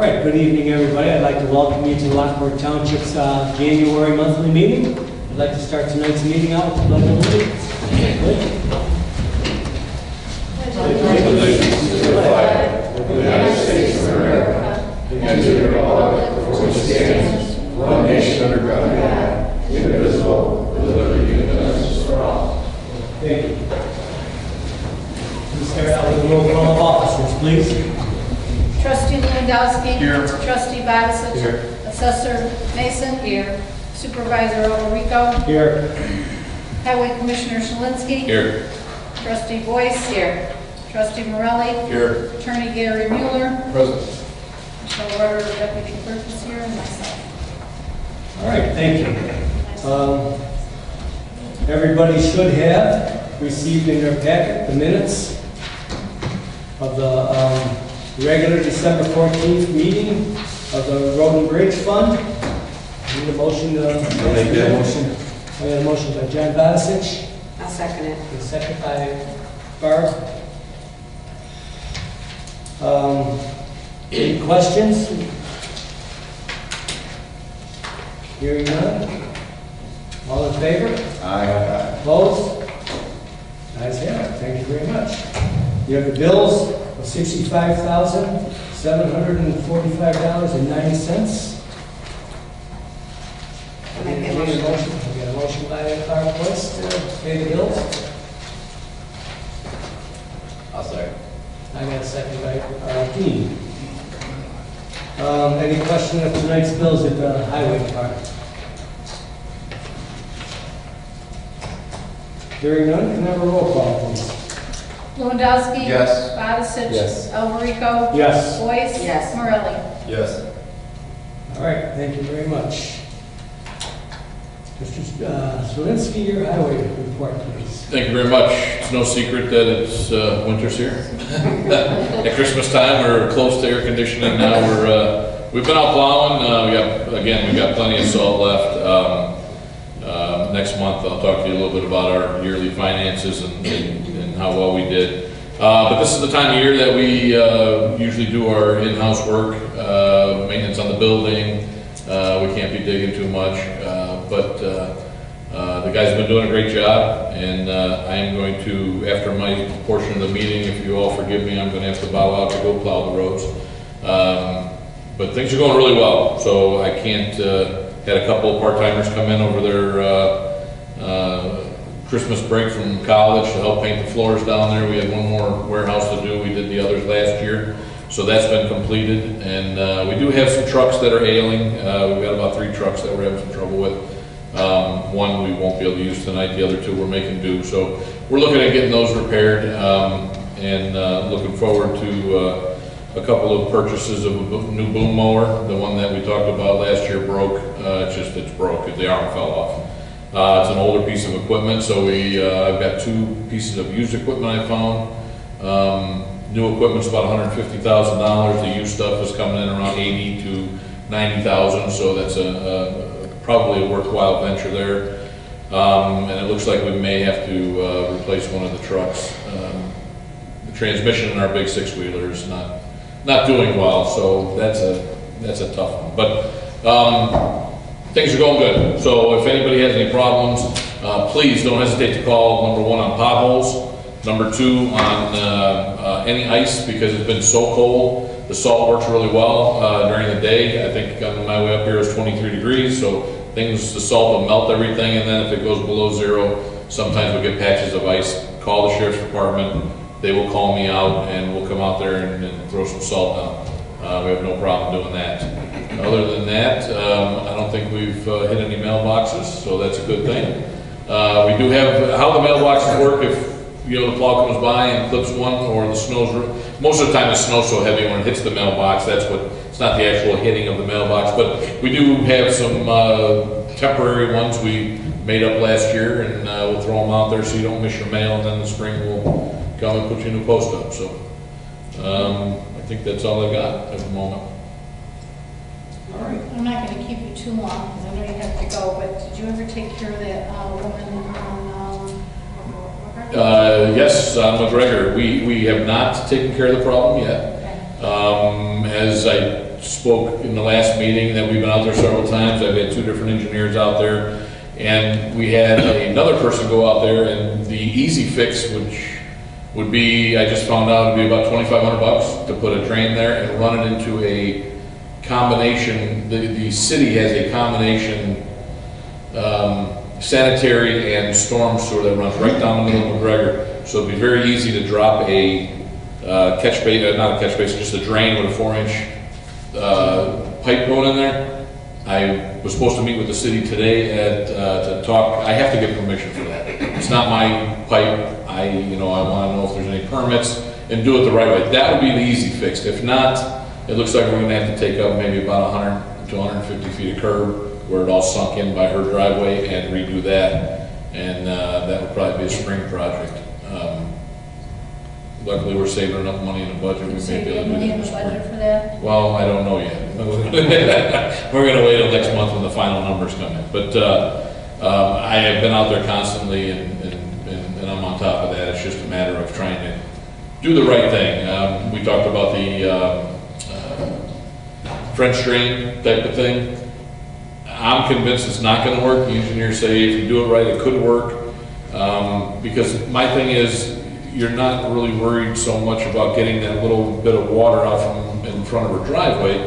right, good evening, everybody. I'd like to welcome you to Lockport Township's January monthly meeting. I'd like to start tonight's meeting out with the pledge of allegiance. Allegiance to the flag of the United States of America and to the republic for which it stands, one nation under God, indivisible, with liberty and justice for all. Thank you. Let's start out with the roll call of officers, please. Trustee Lewandowski. Here. Trustee Badisich. Here. Assessor Mason. Here. Supervisor Olorico. Here. Highway Commissioner Shalinski. Here. Trustee Boyce. Here. Trustee Morelli. Here. Attorney Gary Mueller. Present. Michelle Rutter, Deputy Clerk, is here, and myself. All right, thank you. Everybody should have received in their packet the minutes of the regular December 14th meeting of the Road and Bridge Fund. Need a motion to make that motion. I got a motion by John Badisich. I'll second it. And second by Barb. Any questions? Hearing none. All in favor? Aye. Opposed? Ayes have it. Thank you very much. You have the bills of $65,745.90. I'll make that We motion. got a motion by Barb Boyce to pay the bills. I'll say. I got a second by Dean. Any question of tonight's bills at the highway department? Hearing none, can I have a roll call, please? Lewandowski. Yes. Badisich. Yes. Olorico. Yes. Boyce. Yes. Morelli. Yes. All right, thank you very much. Mr. Shalinski, your highway report, please. Thank you very much. It's no secret that it's winter's here. At Christmas time, we're close to air conditioning now. We've been out plowing. We've got plenty of salt left. Next month, I'll talk to you a little bit about our yearly finances and how well we did. But this is the time of year that we usually do our in-house work, maintenance on the building. We can't be digging too much, but the guys have been doing a great job, and I am going to, after my portion of the meeting, if you all forgive me, I'm going to have to bow out to go plow the roads. But things are going really well, so I can't, had a couple of part-timers come in over their Christmas break from college to help paint the floors down there. We had one more warehouse to do. We did the others last year. So that's been completed, and we do have some trucks that are ailing. We've got about 3 trucks that we're having some trouble with. One we won't be able to use tonight, the other 2 we're making do. So we're looking at getting those repaired, and looking forward to a couple of purchases of a new boom mower. The one that we talked about last year broke. It's broke. The arm fell off. It's an older piece of equipment, so I've got 2 pieces of used equipment I found. New equipment's about $150,000. The used stuff is coming in around $80,000 to $90,000, so that's probably a worthwhile venture there. And it looks like we may have to replace one of the trucks. The transmission in our big 6-wheeler is not doing well, so that's a tough one. But things are going good. So if anybody has any problems, please don't hesitate to call number 1 on potholes. Number 2 on any ice, because it's been so cold. The salt works really well during the day. I think on my way up here it was 23 degrees, so the salt will melt everything, and then if it goes below 0, sometimes we'll get patches of ice. Call the sheriff's department. They will call me out, and we'll come out there and throw some salt down. We have no problem doing that. Other than that, I don't think we've hit any mailboxes, so that's a good thing. We do have, how the mailboxes work, if the plow comes by and clips one, or the snow's, most of the time the snow's so heavy when it hits the mailbox, it's not the actual hitting of the mailbox, but we do have some temporary ones we made up last year, and we'll throw them out there so you don't miss your mail, and then in the spring we'll come and put your new post up. So I think that's all I got at the moment. All right. I'm not going to keep you too long, because I know you have to go, but did you ever take care of that woman on Yes, McGregor. We have not taken care of the problem yet. Okay. As I spoke in the last meeting that we've been out there several times. I've had 2 different engineers out there, and we had another person go out there, and the easy fix, which would be, I just found out, it'd be about $2,500 to put a drain there and run it into a combination. The city has a combination sanitary and storm sewer that runs right down the middle of McGregor. So it'd be very easy to drop a catch basin, not a catch basin, just a drain with a 4-inch pipe going in there. I was supposed to meet with the city today to talk. I have to get permission for that. It's not my pipe. I want to know if there's any permits and do it the right way. That would be the easy fix. If not, it looks like we're going to have to take up maybe about 100 to 150 feet of curb where it all sunk in by her driveway and redo that. And that would probably be a spring project. Luckily, we're saving enough money in the budget. We may be able to do money that in this the budget spring. for that? Well, I don't know yet. We're going to wait till next month when the final numbers come in. But I have been out there constantly, and I'm on top of that. It's just a matter of trying to do the right thing. We talked about the French drain type of thing. I'm convinced it's not going to work. The engineers say if you do it right, it could work. Because my thing is, you're not really worried so much about getting that little bit of water out from in front of her driveway.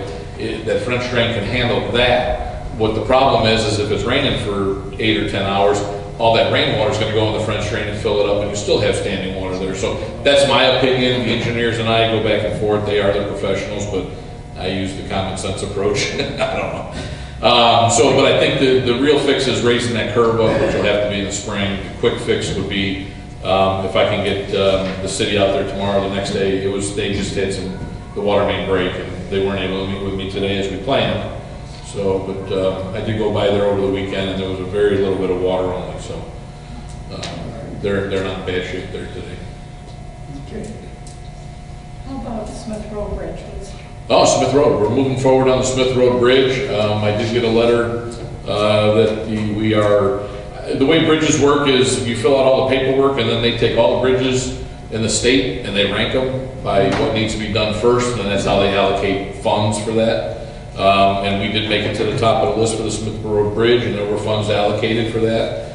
That French drain can handle that. What the problem is if it's raining for 8 or 10 hours, all that rainwater is going to go in the French drain and fill it up, and you still have standing water there. So that's my opinion. The engineers and I go back and forth. They are the professionals, but I use the common sense approach. I don't know. But I think the real fix is raising that curb up, which will have to be in the spring. The quick fix would be if I can get the city out there tomorrow, the next day. They just had the water main break, and they weren't able to meet with me today as we planned. So, but I did go by there over the weekend, and there was a very little bit of water only. So they're not in bad shape there today. Okay. How about the Smith Road Bridge? Oh, Smith Road. We're moving forward on the Smith Road Bridge. I did get a letter that we are. The way bridges work is you fill out all the paperwork, and then they take all the bridges in the state and they rank them by what needs to be done first, and that's how they allocate funds for that. And we did make it to the top of the list for the Smith Road Bridge, and there were funds allocated for that.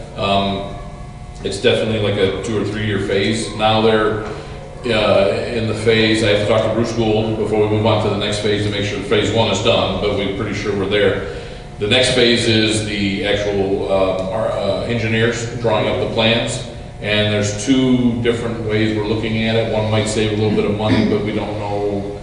It's definitely like a 2 or 3 year phase. Now they're in the phase, I have to talk to Bruce Gould before we move on to the next phase to make sure phase 1 is done, but we're pretty sure we're there. The next phase is the actual engineers drawing up the plans, and there's 2 different ways we're looking at it. One might save a little bit of money, but we don't know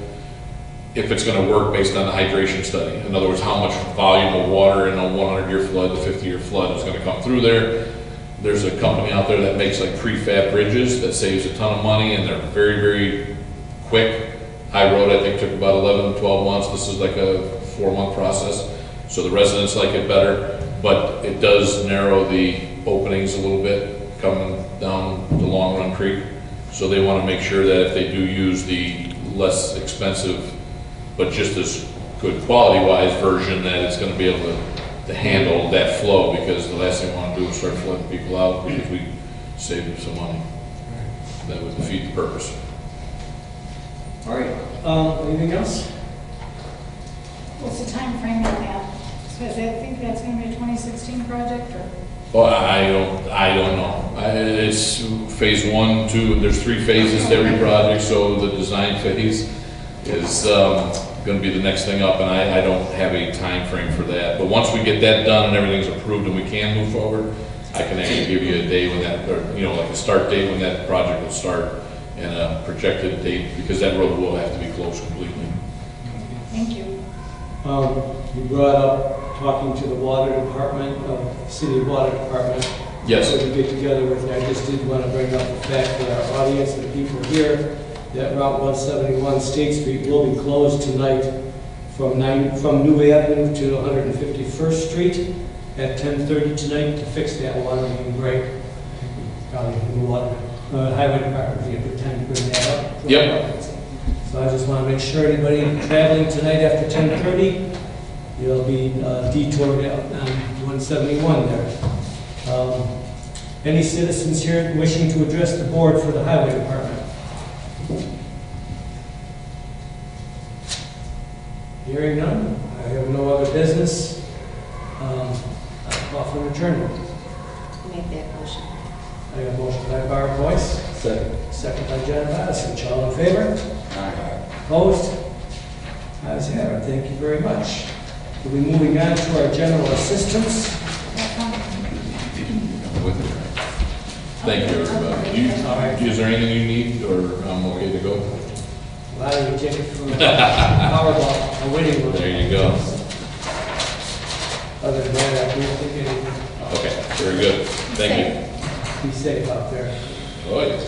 if it's going to work based on the hydration study. In other words, how much volume of water in a 100-year flood, the 50-year flood is going to come through there. There's a company out there that makes like prefab bridges that saves a ton of money, and they're very, very quick. High Road, I think, took about 11, 12 months. This is like a 4-month process. So the residents like it better, but it does narrow the openings a little bit coming down the Long Run Creek. So they want to make sure that if they do use the less expensive, but just as good quality-wise version, that it's going to be able to handle that flow, because the last thing we want to do is start flooding people out because we save them some money. That would defeat the purpose. All right. Anything else? What's the time frame on that? So I think that's going to be a 2016 project, or? Well, I don't know. It's phase 1, 2. There's 3 phases to every project, so the design phase is going to be the next thing up, and I don't have a time frame for that. But once we get that done and everything's approved and we can move forward, I can actually give you a day when that, or, like a start date when that project will start, and a projected date, because that road will have to be closed completely. Thank you. You brought up talking to the water department, city water department. Yes. So to get together with you, I just did want to bring up the fact that our audience and the people here, that Route 171 State Street will be closed tonight from New Avenue to 151st Street at 10:30 tonight to fix that water main break. Probably the water highway department will be a good time to bring that up. Yep. So I just want to make sure anybody traveling tonight after 10:30, you'll be detoured out on 171 there. Any citizens here wishing to address the board for the highway department? Hearing none, I have no other business. I'll call for an adjournment. Make that motion. I have a motion by Barb Boyce. Second by John Madison. All in favor? Opposed? Ayes have it. Thank you very much. We'll be moving on to our general assistance. Thank you, everybody. Is there anything you need, or I'm okay to go? Why don't you take it from Powerball, a winning one? There you go. Other than that, I can't think of anything. Okay, very good. Thank you. Be safe out there. Oh, yes.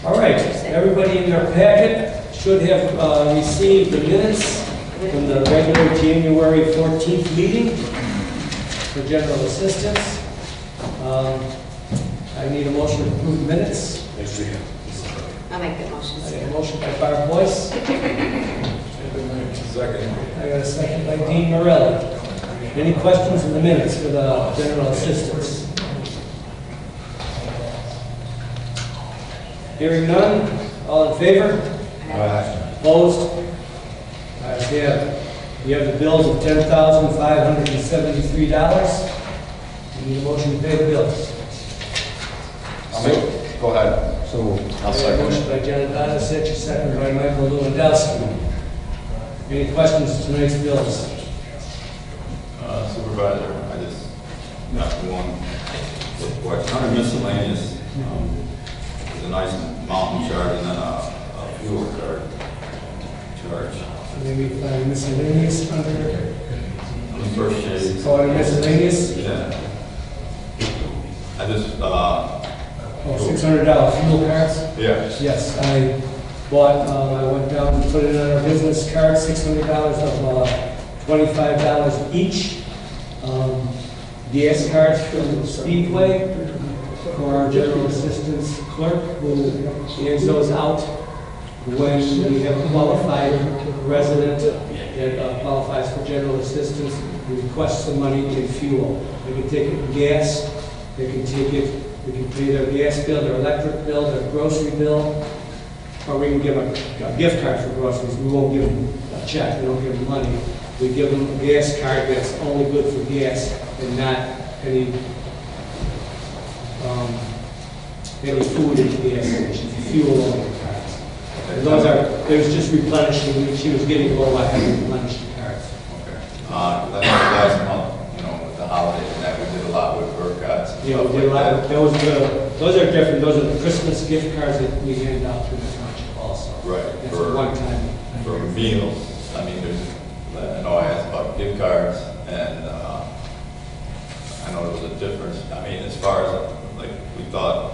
All right, everybody in their packet should have received the minutes from the regular January 14th meeting for general assistance. I need a motion to approve the minutes. I'll make that motion. I got a motion by Barb Boyce. Second. I got a second by Dean Morelli. Any questions in the minutes for the general assistance? Hearing none, all in favor? Opposed? Ayes have it. You have the bills of $10,573. You need a motion to pay the bills. Go ahead. So I'll Motion by John Donasich, second by Michael Lewandowski. Any questions to tonight's bills? Supervisor, I just got one question. Under miscellaneous, there's a nice mountain chart and then a fuel card charge. Maybe miscellaneous under, On the first page. oh, under miscellaneous? Yeah. I just, Oh, $600 fuel cards? yeah. Yes, I bought, I went down and put it on our business card, $600 of $25 each. Gas cards from Speedway for our general assistance clerk who hands those out when we have a qualified resident that qualifies for general assistance, who requests the money in fuel. They can take it in gas, they can take it, we can pay their gas bill, their electric bill, their grocery bill, or we can give a gift card for groceries. We won't give them a check, we don't give them money. We give them a gas card that's only good for gas and not any food at the gas station, fuel only cards. And those are, there's just replenishing, she was getting low, I had to replenish the cards. Okay. I know last month, with the holidays and that, we did a lot with ERCOTs. Yeah, we did a lot of, those are different, those are the Christmas gift cards that we hand out to the township also. Right. That's a one-time. For meals, I mean, I know I asked about gift cards, and I know there was a difference. I mean, as far as, like, we thought,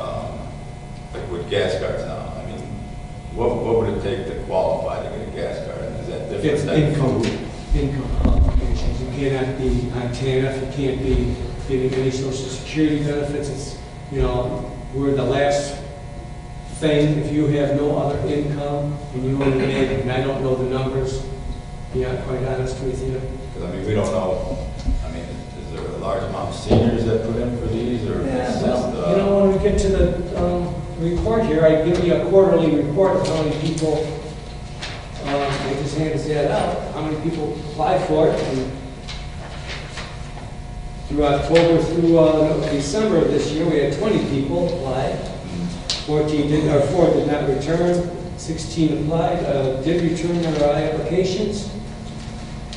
like with gas cards now, I mean, what would it take to qualify to get a gas card? Is that different? It's income qualifications. You cannot be on TANF, you can't be getting any social security benefits. It's, we're the last thing. If you have no other income and you only make, and I don't know the numbers, to be quite honest with you. Because, I mean, we don't know, I mean, is there a large amount of seniors that put in for these, or? Yeah, is well, this, when we get to the report here, I give you a quarterly report of how many people, they just hands that out, how many people apply for it. And through October through December of this year, we had 20 people apply. 4 did not return, 16 applied, did return their applications.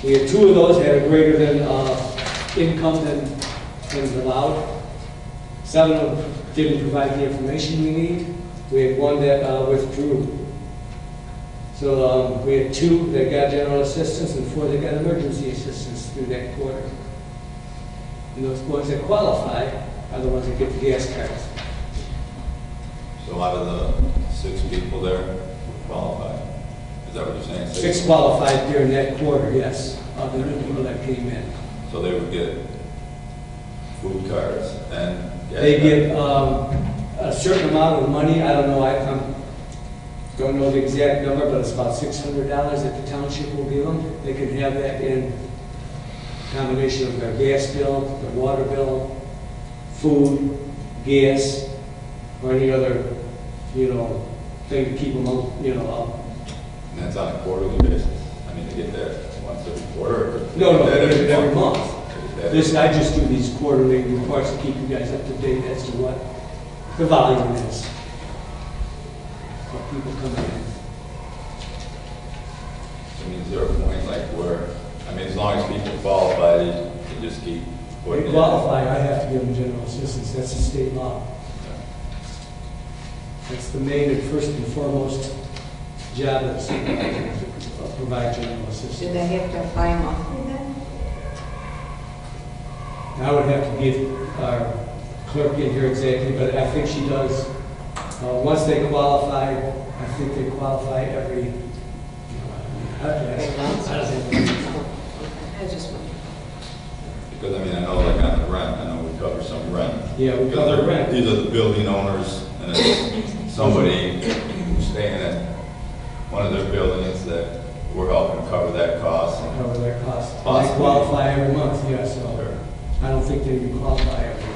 We had 2 of those had a greater than income than allowed. 7 of them didn't provide the information we need. We had 1 that withdrew. So we had 2 that got general assistance and 4 that got emergency assistance through that quarter. And those ones that qualify are the ones that get the gas cards. So out of the 6 people there who qualified, is that what you're saying? 6 qualified during that quarter, yes, of the new people that came in. So they would get food cards and gas They cards? get a certain amount of money, I don't know, I don't know the exact number, but it's about $600 that the township will give them. They can have that in combination of their gas bill, their water bill, food, gas, or any other, thing to keep them up, up. And that's on a quarterly basis? I mean, to get that once a report? Or No, that every month. That- This, I just do these quarterly reports to keep you guys up to date as to what the volume is. What people come in. I mean, is there a point like where, I mean, as long as people qualify, you just keep putting They it qualify, I have to give them general assistance, that's the state law. That's the main and first and foremost job of the supervisor, to provide general Do assistance. they have to apply monthly then? I would have to give our clerk in here exactly, but I think she does. Once they qualify, I think they qualify every, I have to ask. I don't know. I just wondered. Because, I mean, I know like on the rent, I know we cover some rent. Yeah, we Because cover they're- rent. These are the building owners, and it's somebody who's staying at one of their buildings that we're helping cover that cost. And Cover their costs. They Possibly. qualify every month, yeah, so Sure. I don't think they would qualify every month.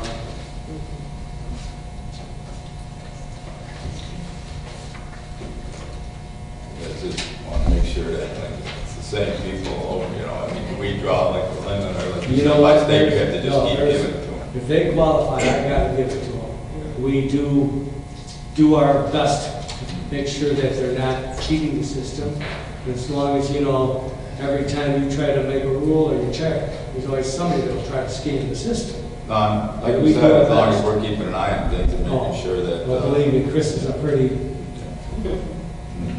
I just want to make sure that like, it's the same people, you know, I mean, we draw like the limit or like, You know what? by state, we have to just No, keep there's- giving it to them. If they qualify, I gotta give it to them. We do our best to make sure that they're not cheating the system. As long as, you know, every time you try to make a rule or you check, there's always somebody that'll try to scheme the system. Like We we said, do our as long as best. we're keeping an eye on things and Oh. making sure that. Well, believe me, Chris is a pretty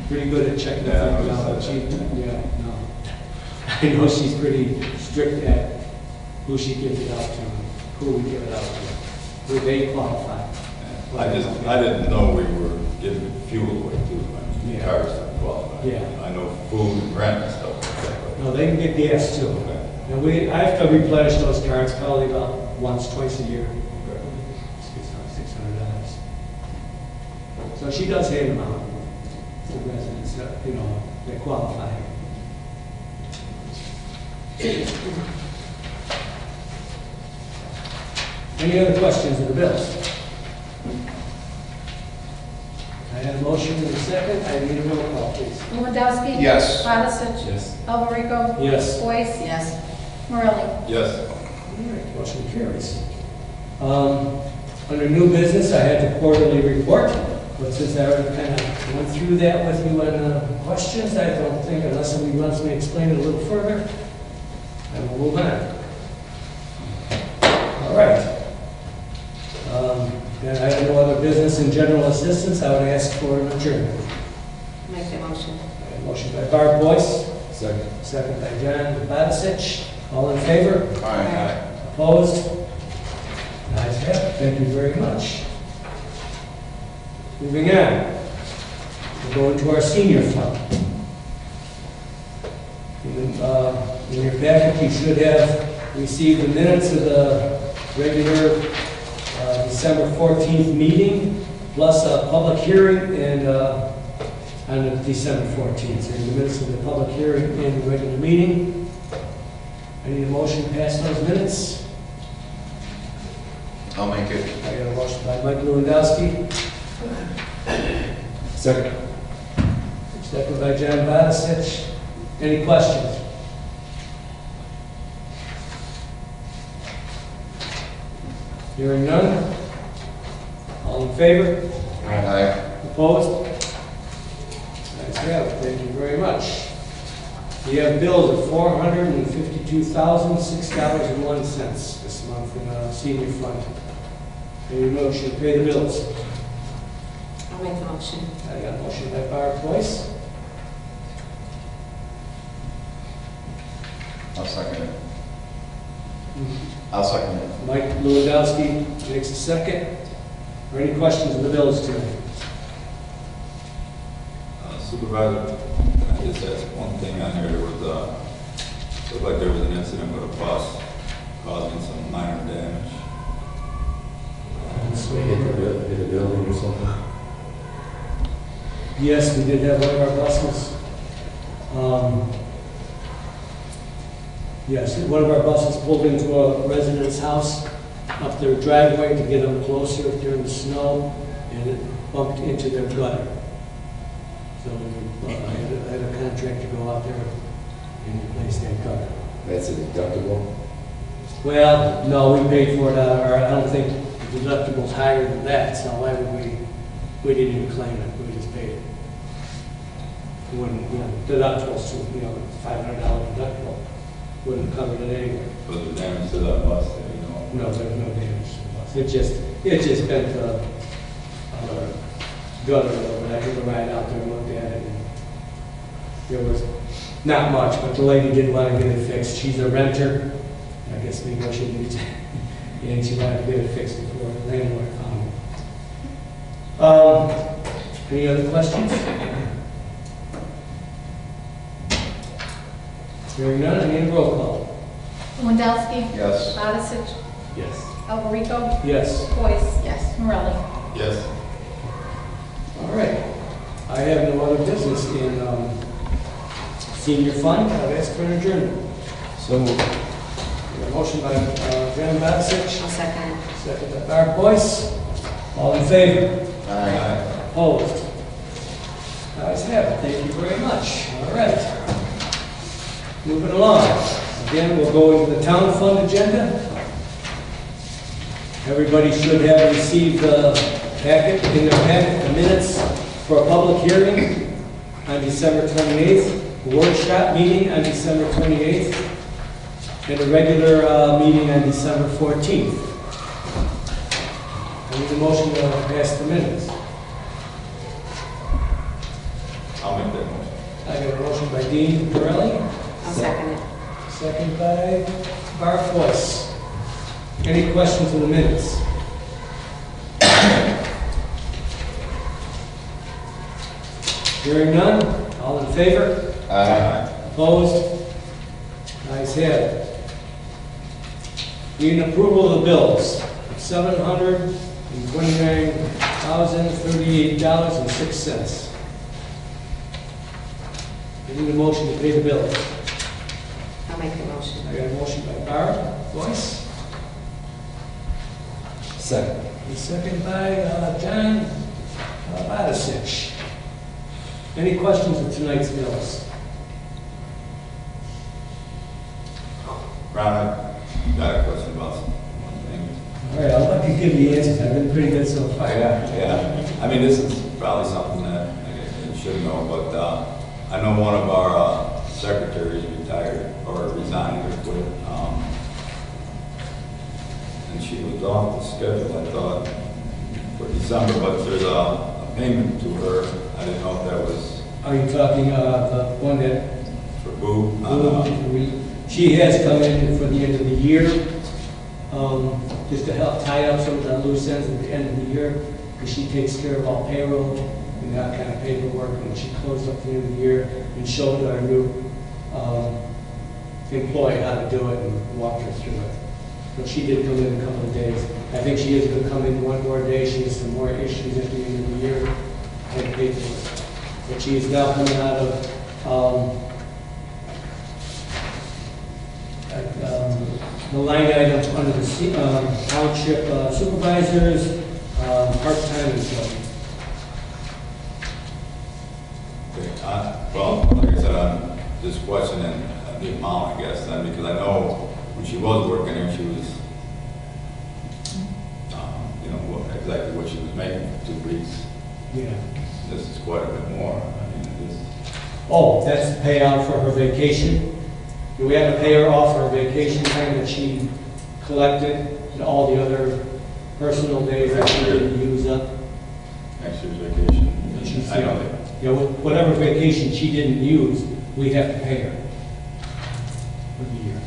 good at checking Yeah, things I out. was- She, yeah, no. I know she's pretty strict at who she gives it out to, who we give it out to, who they qualify. I didn't know we were giving fuel away too, I mean, Yeah. cars don't qualify. Yeah. I know food and rent and stuff like that. No, they can get gas too. Okay. And I have to replenish those cards probably about once, twice a year. $600. So she does hand them out to residents that, you know, that qualify. Any other questions of the bills? I had a motion and a second. I need a roll call, please. Lewandowski. Yes. Odisich. Yes. Alberico. Yes. Boyce. Yes. Morelli. Yes, All right, motion carries. Under new business, I had the quarterly report, but since I already kind of went through that with you on questions, I don't think, unless somebody wants me to explain it a little further, I will move on. All right. And I have no other business in general assistance, I would ask for an adjournment. Make the motion. I have a motion by Barb Boyce, Second. second by John Badisich. All in favor? Aye. Opposed? Ayes have it. Thank you very much. Moving on. We'll go into our senior fund. In your packet, you should have received the minutes of the regular December 14th meeting, plus a public hearing and on the December 14th. So the minutes of the public hearing and the regular meeting. I need a motion to pass those minutes. I'll make it. I got a motion by Mike Lewandowski, Second. second by John Badisich. Any questions? Hearing none. All in favor? Aye. Opposed? Ayes have it. Thank you very much. We have bills of $452,006.01 this month in the senior fund. Any motion to pay the bills? I'll make the motion. I got a motion by Barb Boyce, I'll second it. I'll second it. Mike Lewandowski makes a second. Are any questions of the bills tonight? Supervisor, I just asked one thing on here, there was looked like there was an incident with a bus causing some minor damage. Hit a building or something? Yes, we did have one of our buses. Yes, one of our buses pulled into a resident's house up their driveway to get them closer during the snow, and it bumped into their gutter. So I had a contractor go out there and replace that gutter. That's a deductible? Well, no, we paid for it, or I don't think the deductible's higher than that, so why would we didn't even claim it, we just paid it. When, deductibles, $500 deductible, wouldn't cover it anyway. Was the damage to that bus there, No, there's no damage to the bus. It just bent the gutter a little bit. I took a ride out there and looked at it, and there was not much, but the lady did want to get it fixed. She's a renter. I guess maybe I should need to, and she wanted to get it fixed before the landlord found it. Any other questions? Hearing none, I need a roll call. Lewandowski. Yes. Odisich. Yes. Alberico. Yes. Boyce. Yes. Morelli. Yes. All right. I have no other business in senior fund. I'll ask for an adjournment. So moved. A motion by Jan Batsich, I'll second it. second by Barb Boyce. All in favor? Aye. Opposed? Ayes have it. Thank you very much. All right. Moving along. Again, we'll go into the town fund agenda. Everybody should have received the packet, in their packet, the minutes for a public hearing on December 28th, a workshop meeting on December 28th, and a regular meeting on December 14th. I need a motion to pass the minutes. I'll make that motion. I got a motion by Dean Pirelli, I'll second it. second by Barb Boyce. Any questions on the minutes? Hearing none, all in favor? Aye. Opposed? Ayes have it. Need an approval of the bills, $729,038.06. I need a motion to pay the bills. I'll make the motion. I got a motion by Barb Boyce, Second. and second by John Badisich. Any questions of tonight's bills? Ron, I got a question about one thing. All right, I'll let you give the answers. I've been pretty good so far. Yeah. I mean, this is probably something that I should know, but I know one of our secretaries retired or resigned or quit. And she was off the schedule, I thought, for December, but there's a payment to her. I didn't know if that was Are you talking the one that for Boo. she has come in for the end of the year, just to help tie up some of the loose ends at the end of the year, because she takes care of all payroll and that kind of paperwork, and she closed up the end of the year and showed our new employee how to do it and walked her through it. But she did come in a couple of days. I think she is going to come in one more day. She has some more issues at the end of the year and paperwork. But she is now coming out of the line items under the township supervisors, part-time employee. Okay, well, like I said, I'm just questioning the amount, I guess, then, because I know when she was working there, she was, exactly what she was making for 2 weeks. Yeah. This is quite a bit more. I mean, Oh, that's the payout for her vacation. We had to pay her off her vacation time that she collected and all the other personal days that she didn't use up. next year's vacation. She's, I know that. whatever vacation she didn't use, we have to pay her for the year.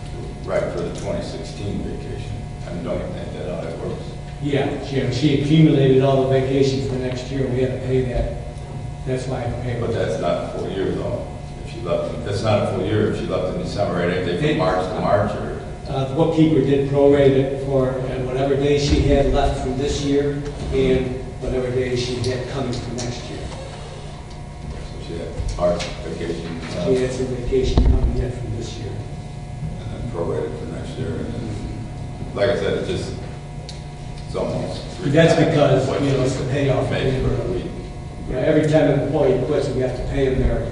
Right, for the 2016 vacation. I mean, don't you think that how that works? Yeah, she accumulated all the vacations for next year. We had to pay that. That's why I pay her. But that's not a full year, though. If she left, that's not a full year. If she left in December, right? Ain't they from March to March, or? The bookkeeper did prorate it for whatever days she had left from this year and whatever days she had coming from next year. So she had March vacation. She had some vacation coming yet from this year. And then prorated for next year. And then, like I said, it's almost. That's because, it's the payoff. Maybe for a week. Every time an employee quits, we have to pay them their.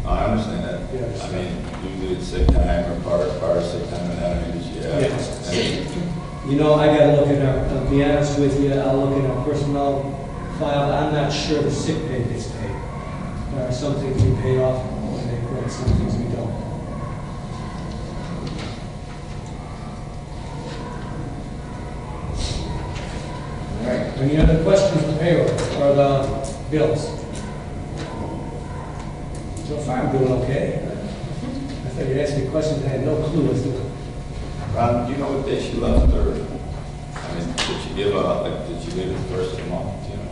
I understand that. Yes. I mean, do the sick time or part of sick time and that, did you have? Yes. You know, I gotta look at our, I'll be honest with you, I'll look at our personnel file. I'm not sure the sick pay gets paid. There are some things we pay off when they quit, some things we don't. All right, any other questions on the payroll or the bills? So far, I'm doing okay. I thought you'd ask me questions I had no clue as to. Ron, do you know what day she left, or, I mean, did she give did she leave the first of the month, you know?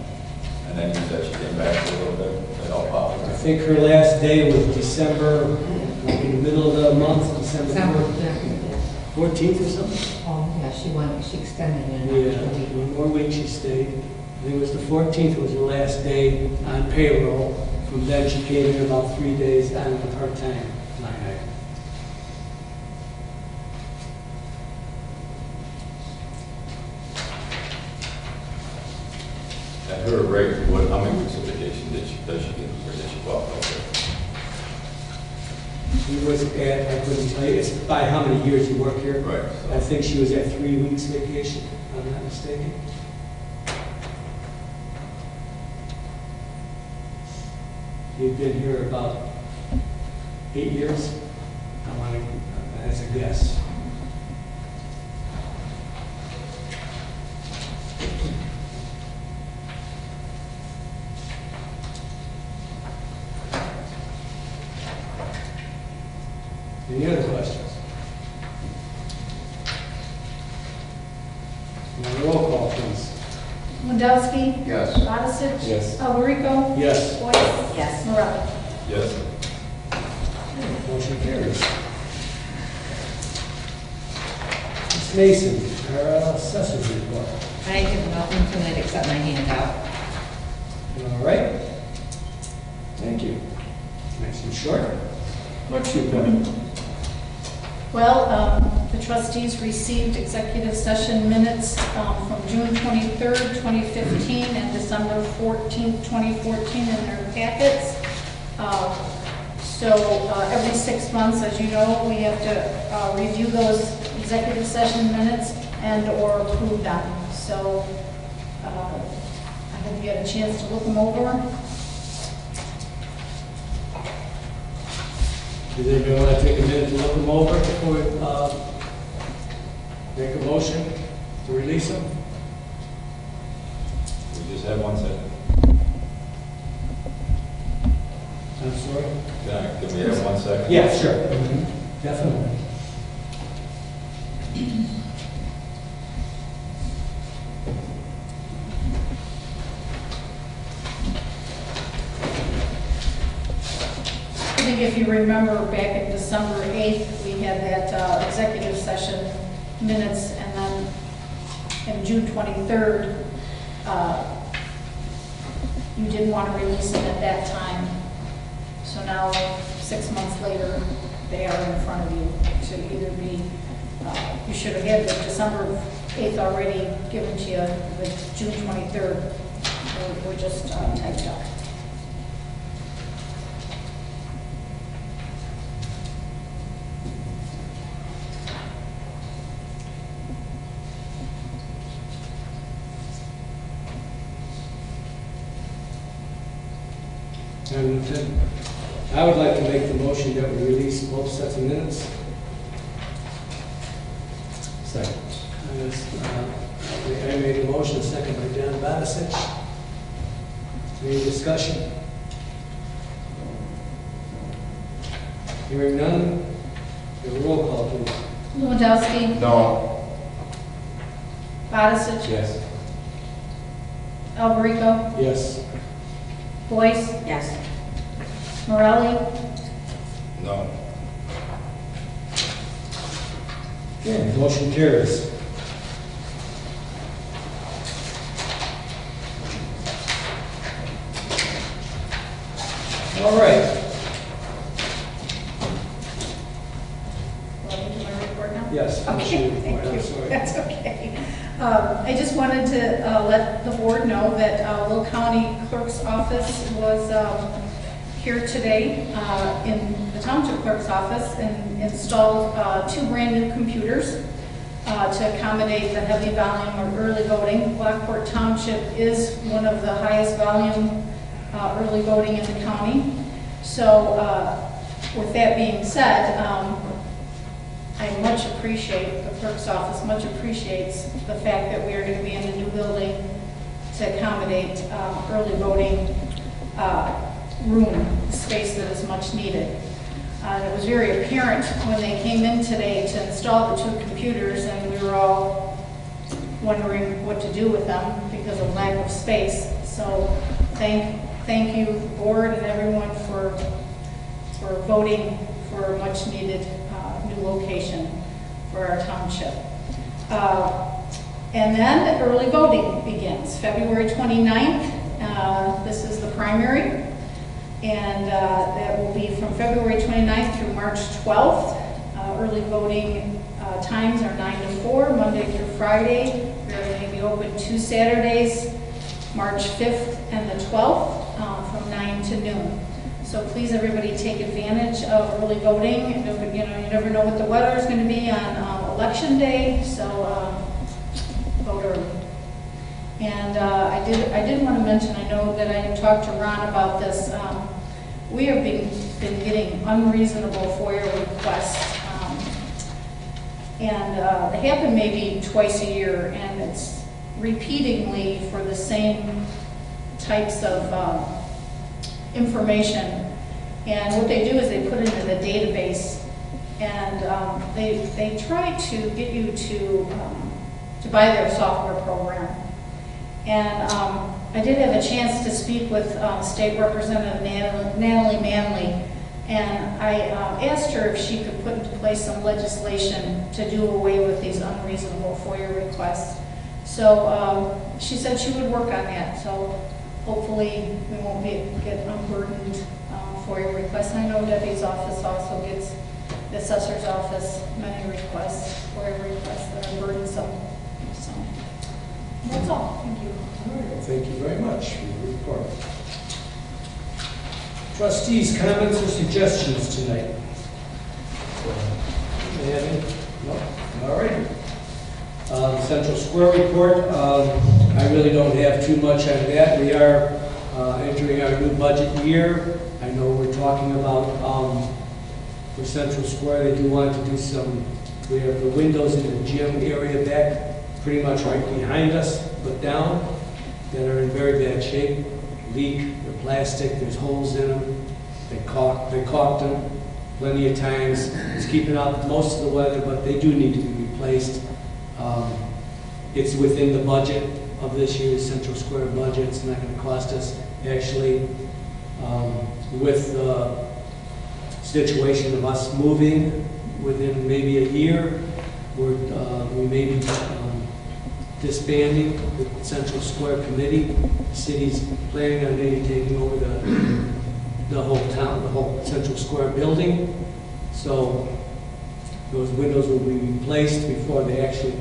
And then you said she came back for a little bit, that all popped I up. think her last day was December, like in the middle of the month, December Yeah. 14th or something. Oh, yeah, she extended it. Yeah, one more week she stayed. I think it was the 14th was her last day on payroll. From then she came in about 3 days on the part-time line item. At her rate, how many weeks of vacation does she get, or did she go out like that? She was at, I couldn't tell you, it's by how many years you work here. Right. I think she was at 3 weeks vacation, if I'm not mistaken. You've been here about 8 years? I want to, that's a guess. Any other questions? Now, roll call, please. Wendowski. Yes. Odisich. Yes. Alberico. Yes. Boyce. Yes. Morelli. Yes. Motion carries. Ms. Mason, our assessor's report. I have nothing tonight except my handout. All right. Thank you. Nice and short. What's your point? Well, the trustees received executive session minutes from June 23rd, 2015 and December 14th, 2014 in their packets. So every 6 months, as you know, we have to review those executive session minutes and or approve them. So I hope you had a chance to look them over. Does anybody want to take a minute to look them over before we make a motion to release them? We just have 1 second. I'm sorry? Can we have 1 second? Yeah, sure. Definitely. I think if you remember back in December 8th, we had that executive session minutes, and then in June 23rd, you didn't want to release them at that time. So now, 6 months later, they are in front of you to either be, you should have had the December 8th already given to you, the June 23rd, we're just typed up. And I would like to make the motion that we release both sets of minutes. Second. I made a motion, second by Dan Badisich. Any discussion? Hearing none, give a roll call, please. Lewandowski. No. Badisich. Yes. Alberico. Yes. Boyce. Yes. Morelli. No. Okay, motion carries. All right. Want me to do my report now? Yes. Okay, thank I'm you. sorry. That's okay. I just wanted to let the board know that Will County Clerk's Office was here today in the township clerk's office and installed 2 brand new computers to accommodate the heavy volume of early voting. Lockport Township is one of the highest volume early voting in the county. So with that being said, I much appreciate, the clerk's office much appreciates the fact that we are going to be in a new building to accommodate early voting room, space that is much needed. It was very apparent when they came in today to install the 2 computers, and we were all wondering what to do with them because of lack of space. So thank you, board and everyone, for voting for a much needed new location for our township. And then early voting begins February 29th. This is the primary. And that will be from February 29th through March 12th. Early voting times are 9 to 4, Monday through Friday. We're going to be open 2 Saturdays, March 5th and the 12th, from 9 to noon. So please, everybody, take advantage of early voting. You never know what the weather is going to be on election day, so vote early. And I did want to mention, I know that I talked to Ron about this. We have been getting unreasonable FOIA requests, and they happen maybe twice a year, and it's repeatedly for the same types of information. And what they do is they put it in a database, and they try to get you to buy their software program. And I did have a chance to speak with State Representative Natalie Manley, and I asked her if she could put into place some legislation to do away with these unreasonable FOIA requests. So she said she would work on that. So hopefully we won't get unburdened FOIA requests. I know Debbie's office also gets, the assessor's office, many requests, FOIA requests that are burdensome. So that's all. Thank you. All right, thank you very much for your report. Trustees, comments or suggestions tonight? Any? No? All right. Central Square report, I really don't have too much on that. We are entering our new budget year. I know we're talking about, for Central Square, they do want to do some, we have the windows in the gym area back, pretty much right behind us, but down, that are in very bad shape, leak, they're plastic, there's holes in them, they caulked them plenty of times. It's keeping out most of the weather, but they do need to be replaced. It's within the budget of this year's Central Square budget. It's not going to cost us. Actually, with the situation of us moving within maybe a year, we may be disbanding the Central Square Committee. The city's planning on maybe taking over the whole town, the whole Central Square building. So those windows will be replaced before they actually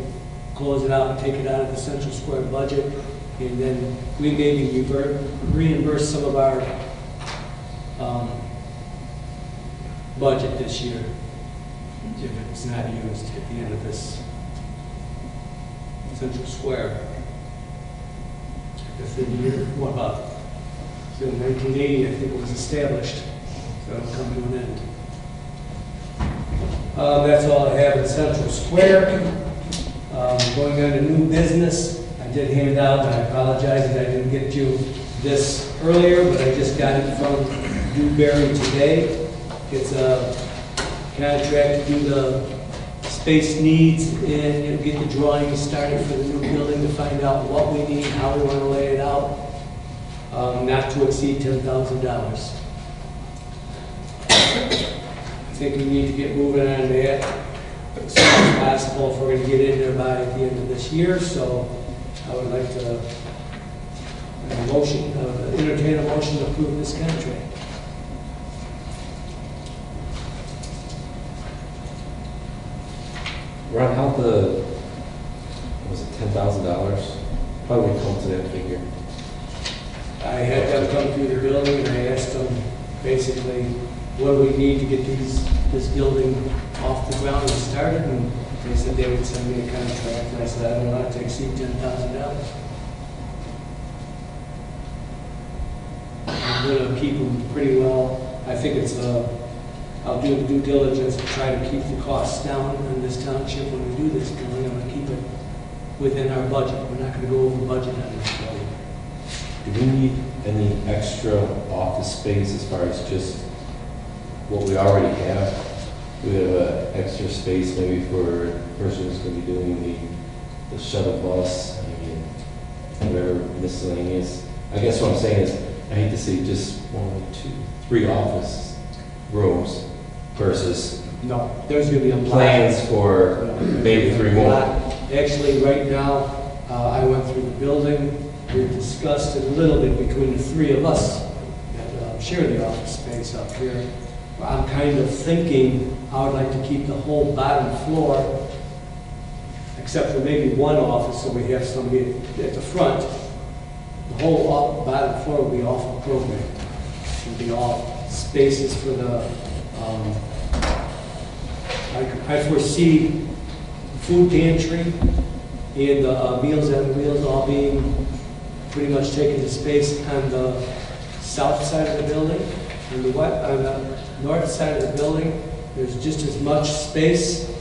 close it out and take it out of the Central Square budget. And then we maybe reimburse some of our budget this year if it's not used at the end of this Central Square. That's the year, what about? So in 1980, I think it was established. So it'll come to an end. That's all I have in Central Square. Going on to new business, I did hand out, and I apologize that I didn't get you this earlier, but I just got it from DewBerry today. It's a contract to do the space needs and get the drawings started for the new building to find out what we need, how we want to lay it out, not to exceed $10,000. I think we need to get moving on that as soon as possible if we're going to get in there by the end of this year. So I would like to entertain a motion to approve this contract. Ron, how was it $10,000? How did we come to that figure? I had them come through the building and I asked them basically what do we need to get this building off the ground and started? And they said they would send me a contract, and I said, I don't want it to exceed $10,000. I'm gonna keep them pretty well. I think it's, I'll do due diligence to try to keep the costs down in this township when we do this building. I'm gonna keep it within our budget. We're not gonna go over budget on this building. Do we need any extra office space as far as just what we already have? Do we have extra space maybe for the person who's going to be doing the shuttle bus, whatever miscellaneous? I guess what I'm saying is, I hate to see just 1, 2, 3 office rooms versus No, there's gonna be a plans for maybe 3 more. Actually, right now, I went through the building. We discussed it a little bit between the 3 of us that share the office space up here. I'm kind of thinking I would like to keep the whole bottom floor, except for maybe one office, so we have somebody at the front. The whole bottom floor will be off the program. It'll be all spaces for the, I foresee food pantry and the Meals on Wheels all being pretty much taking the space on the south side of the building. On the north side of the building, there's just as much space.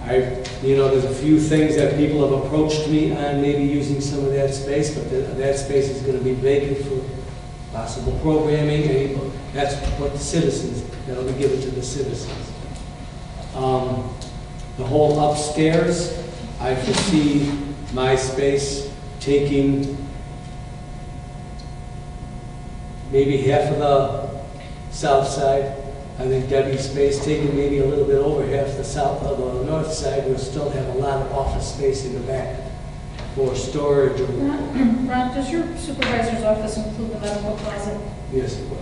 There's a few things that people have approached me on maybe using some of that space, but that space is going to be vacant for possible programming. That's what the citizens, that'll be given to the citizens. The whole upstairs, I foresee my space taking maybe half of the south side. I think Debbie's space taking maybe a little bit over half the south of the north side. We'll still have a lot of office space in the back for storage. Ron, does your supervisor's office include the medical closet? Yes, it will.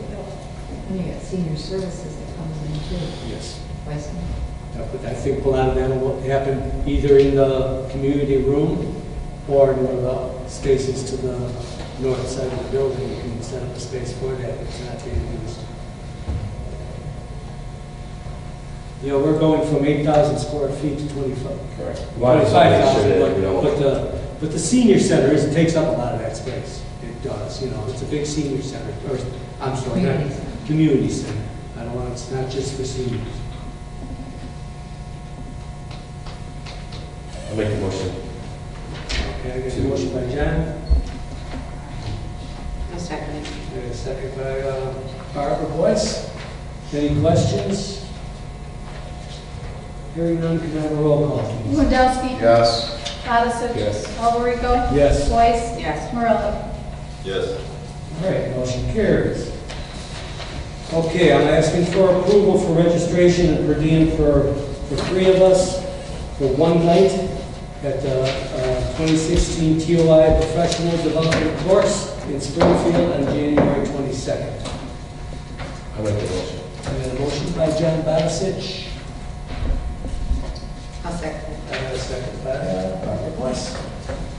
And you got senior services that comes in too. Yes. Twice a month. But I think a lot of that will happen either in the community room or in one of the spaces to the north side of the building. You can set up a space for that. It's not being used. We're going from 8,000 square feet to 25. Correct. 25,000, but the senior center takes up a lot of that space. It does, it's a big senior center. Or, I'm sorry, community center. It's not just for seniors. I'll make the motion. Okay, I got a motion by John. I'll second it. And a second by Barbara Boyce. Any questions? Hearing none, can I have a roll call, please? Lewandowski. Yes. Odisich. Yes. Alberico. Yes. Weiss. Yes. Morella. Yes. All right, motion carries. Okay, I'm asking for approval for registration and per diem for 3 of us for one night at the 2016 TOI Professional Development Course in Springfield on January 22nd. I'll make the motion. I got a motion by John Badisich. I'll second it. I got a second by Barbara Boyce.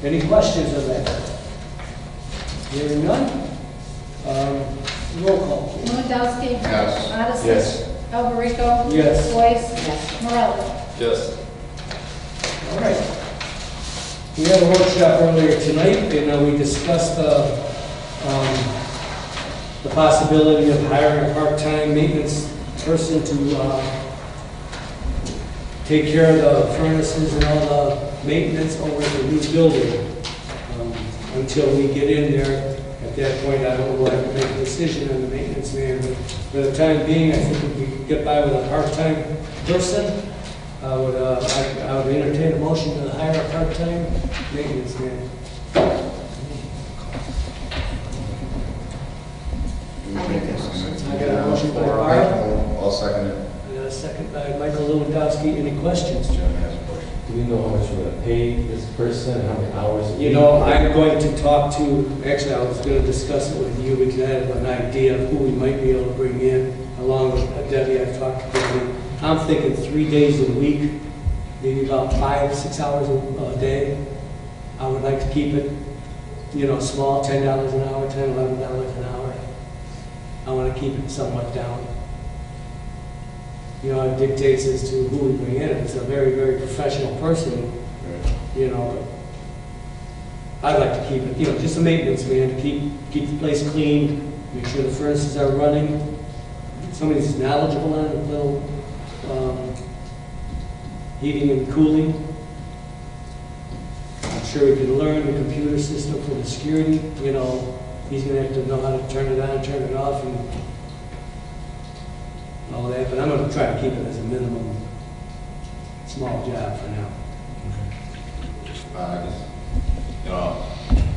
Any questions on that? Hearing none? Roll call, please. Lewandowski. Yes. Odisich. Yes. Alberico. Yes. Weiss. Yes. Morella. Yes. All right. We had a workshop earlier tonight, and we discussed the possibility of hiring a part-time maintenance person to take care of the furnaces and all the maintenance over at the new building. Until we get in there, at that point, I don't know what to make a decision on the maintenance man, but for the time being, I think if we could get by with a part-time person, I would entertain a motion to hire a part-time maintenance man. I'll make it. I got a motion by Barb. I'll second it. I got a second by Michael Lewandowski. Any questions? John has a question. Do we know how much we're going to pay this person and how many hours? a You week? know, I'm going to talk to, actually, I was going to discuss it with you because I have an idea of who we might be able to bring in, along with Debbie. I've talked to Debbie. I'm thinking 3 days a week, maybe about 5-6 hours a day. I would like to keep it, small, $10 an hour, $10, $11 an hour. I want to keep it somewhat down. You know, it dictates as to who we bring in. If it's a very, very professional person, you know, I'd like to keep it, you know, just a maintenance man to keep the place clean, make sure the furnaces are running. Somebody who's knowledgeable on a little heating and cooling. I'm sure he can learn the computer system for the security. You know, he's going to have to know how to turn it on, turn it off, and all that. But I'm going to try to keep it as a minimum small job for now. I just, you know,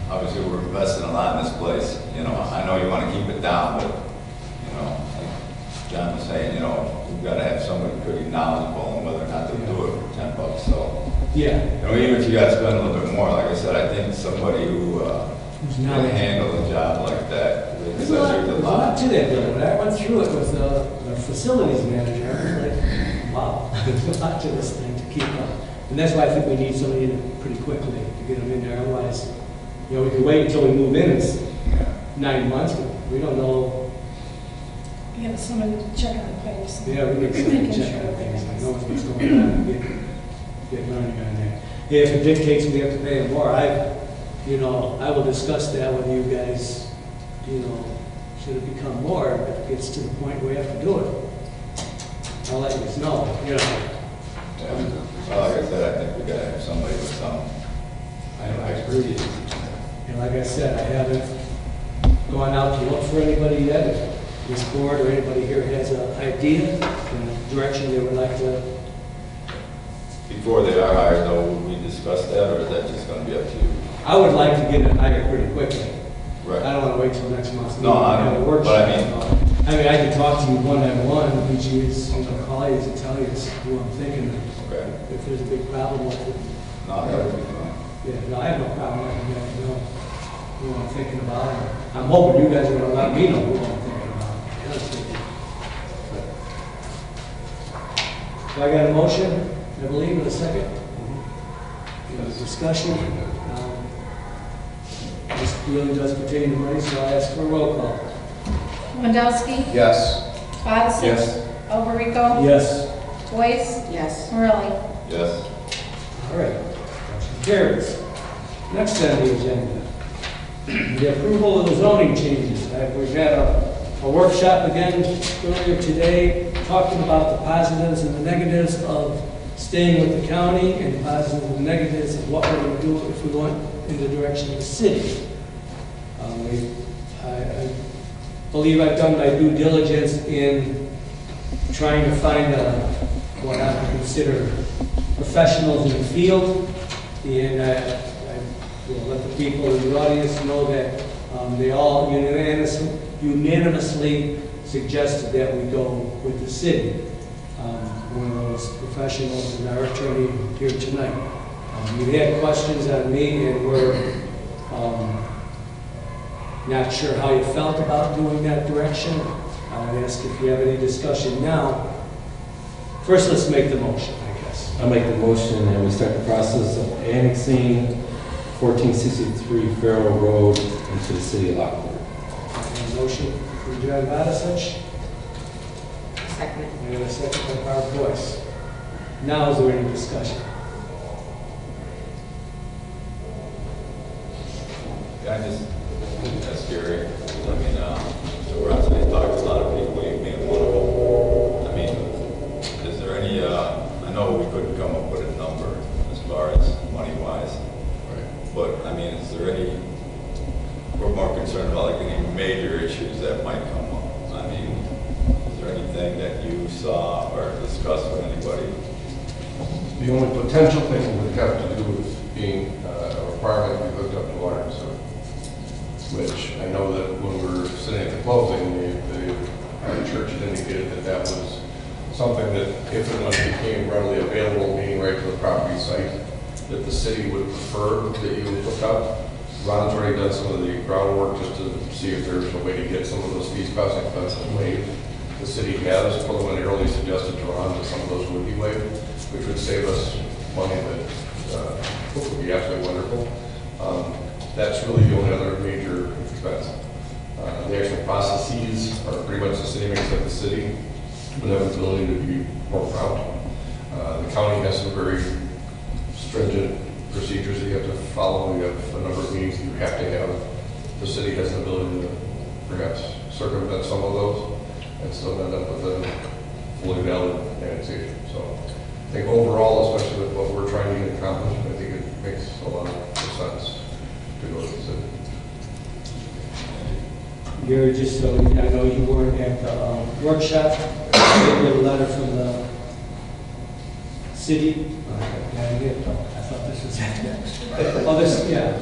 obviously we're investing a lot in this place. You know, I know you want to keep it down, but, you know, like John was saying, you know, we've got to have somebody pretty knowledgeable on whether or not they'll do it for $10. So, Yeah. you know, even if you got to spend a little bit more, like I said, I think somebody who can handle a job like that. There's a lot to that building. When I went through it with the facilities manager, I was like, wow, there's a lot to this thing to keep up. And that's why I think we need somebody in pretty quickly to get them in there. Otherwise, you know, we could wait until we move in. It's 9 months, but we don't know. You have someone to check on the pipes. Yeah, we need somebody to check on things. I know what's going on and get learning on that. Yeah, if it dictates we have to pay them more, you know, I will discuss that with you guys. You know, should it become more, if it gets to the point where we have to do it, I'll let you know. You know. Well, like I said, I think we got to have somebody with some expertise. And like I said, I haven't gone out to look for anybody yet. If this board or anybody here has an idea and a direction they would like to. Before they are hired, though, would we discuss that, or is that just going to be up to you? I would like to get it hired pretty quickly. Right. I don't want to wait till next month's No, I have a don't, workshop. but I mean, I can talk to you one-on-one, each of you, call you and tell you who I'm thinking of. okay. If there's a big problem with it. No, that would be fine. Yeah, no, I have no problem letting you guys know who I'm thinking about. I'm hoping you guys are going to let me know who I'm thinking about. to be honest with you. So I got a motion, I believe, in a second. Discussion. This really does pertain to money, so I'll ask for a roll call. Lewandowski. Yes. Coniston. Yes. Alberico. Yes. Boyce. Yes. Morelli. Yes. All right. Motion carries. Next on the agenda, the approval of the zoning changes. We've had a workshop again earlier today, talking about the positives and the negatives of staying with the county and the positives and the negatives of what we're going to do if we want in the direction of the city. I believe I've done my due diligence in trying to find what I would consider professionals in the field, and I will let the people in the audience know that they all unanimously suggested that we go with the city. One of those professionals is our attorney here tonight. You had questions on me and were not sure how you felt about doing that direction. I would ask if you have any discussion now. First, let's make the motion, I guess. I'll make the motion and we start the process of annexing 1463 Farrell Road into the city of Lockport. A motion from John Vadasich. Second. And a second by Barb Boyce. Now is there any discussion? Yeah, that's scary. I mean, we're outside, talked to a lot of people, you being one of them. I mean, is there any, I know we couldn't come up with a number as far as money-wise. Right. But, I mean, is there any, we're more concerned about like any major issues that might come up. I mean, is there anything that you saw or discussed with anybody? The only potential thing would have to do with being a requirement to be hooked up to water and sewer, which I know that when we were sitting at the closing, the church had indicated that that was something that if and when it became readily available, meaning right to the property site, that the city would prefer that you would hook up. Ron's already done some of the groundwork just to see if there's a way to get some of those fees, costs, and expenses waived. The city has preliminarily suggested to Ron that some of those would be waived, which would save us money that would be absolutely wonderful. That's really the only other major expense. The actual processes are pretty much the same except the city would have the ability to be more prompt. The county has some very stringent procedures that you have to follow. You have a number of meetings that you have to have. The city has the ability to perhaps circumvent some of those and still end up with a fully valid annexation. So I think overall, especially with what we're trying to get accomplished, I think it makes a lot of sense to go to the city. Gary, just so I know you weren't at the workshop, I did get a letter from the city. I thought this was it. Oh, this, yeah.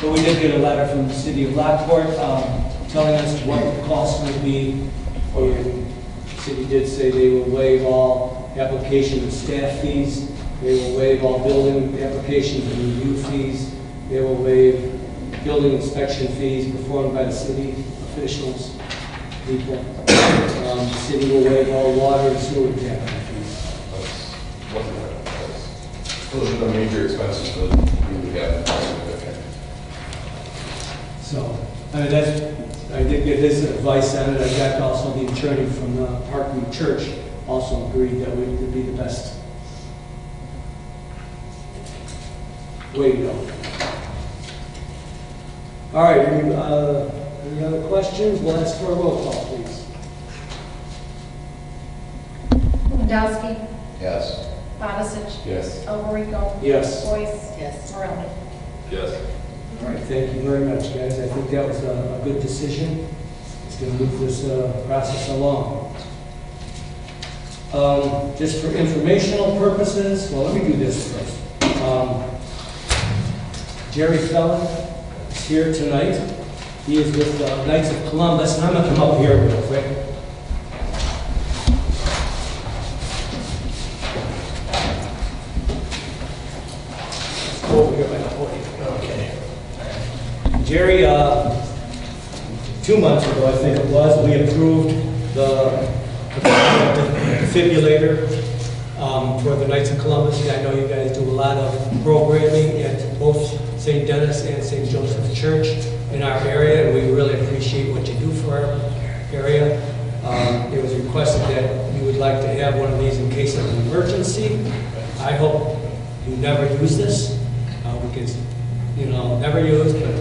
But we did get a letter from the city of Lockport telling us what the cost would be. And the city did say they will waive all application and staff fees. They will waive all building applications and review fees. They will waive building inspection fees performed by the city officials, people. The city will waive all water and sewer tap fees. Those are the major expenses that we would have. So, I mean, I did get his advice on it. I got also the attorney from the Parkview Church also agreed that would be the best way to go. All right, any other questions? We'll ask for a roll call, please. Wendowski, Yes. Bodisich, Yes. Alberico, Yes. Boyce, Yes. Morelli. Yes. All right, thank you very much, guys. I think that was a good decision. It's going to move this process along. Just for informational purposes, well, let me do this first. Jerry Fellon is here tonight. He is with the Knights of Columbus, and I'm going to come up here real quick. Over here by the podium. Okay. Jerry, 2 months ago, I think it was, we approved the defibrillator for the Knights of Columbus. I know you guys do a lot of programming at both St. Dennis and St. Joseph Church in our area, and we really appreciate what you do for our area. It was requested that you would like to have one of these in case of an emergency. I hope you never use this, because, never used, but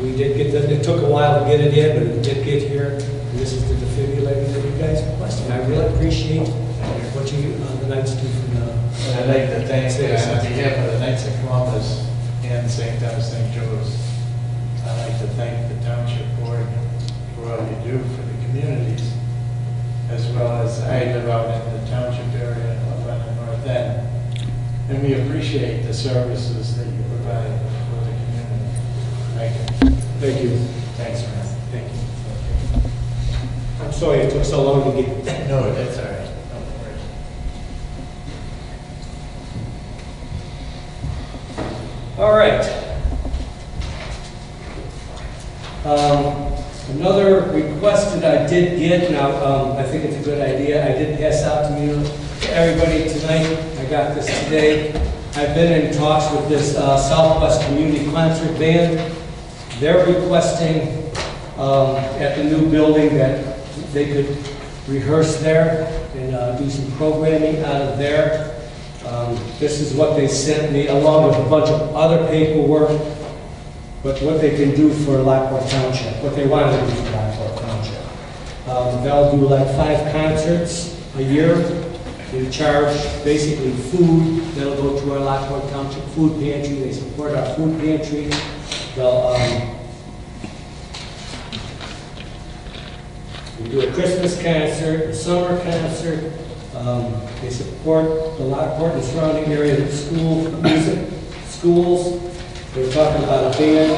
we did get it took a while to get it in, but it did get here. And this is the defibrillator that you guys requested. I really appreciate what the Knights do for the... And I'd like to thank, on behalf of the Knights of Columbus and St. Dennis, St. Joe's, I'd like to thank the Township Board for all you do for the communities, as well as I live out in the Township area of London North End. And we appreciate the services that you provide for the community. Thank you. Thank you. Thanks, man. Thank you. I'm sorry it took so long to get... No, that's all right. No worries. All right. Another request that I did get, now I think it's a good idea, I did pass out to everybody tonight. I got this today. I've been in talks with this Southwest Community Concert Band. They're requesting at the new building that they could rehearse there and do some programming out of there. This is what they sent me, along with a bunch of other paperwork, but what they can do for Lockport Township, what they want to do for Lockport Township. They'll do like 5 concerts a year. They charge basically food that'll go to our Lockport Township food pantry. They support our food pantry. They'll we do a Christmas concert, a summer concert. They support the Lockport and surrounding area music schools. They're talking about a band,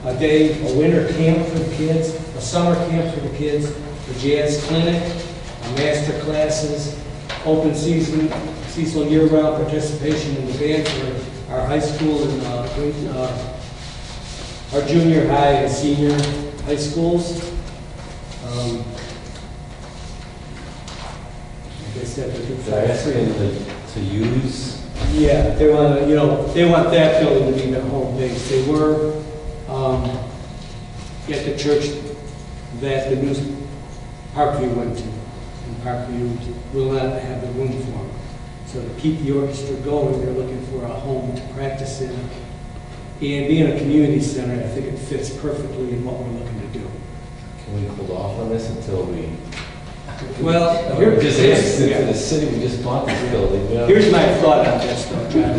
a day, a winter camp for the kids, a summer camp for the kids, a jazz clinic, master classes, open seasonal year-round participation in the band for our high school and our junior high and senior high schools. They're asking to use Yeah, they want to, they want that building to be their home base. They were at the church that the new Parkview went to. And Parkview will not have the room for them. So to keep the orchestra going, they're looking for a home to practice in. And being a community center, I think it fits perfectly in what we're looking to do. Can we hold off on this until we? Well, We're just interested in the city, we just bought this building. Here's my thought on this, though, John.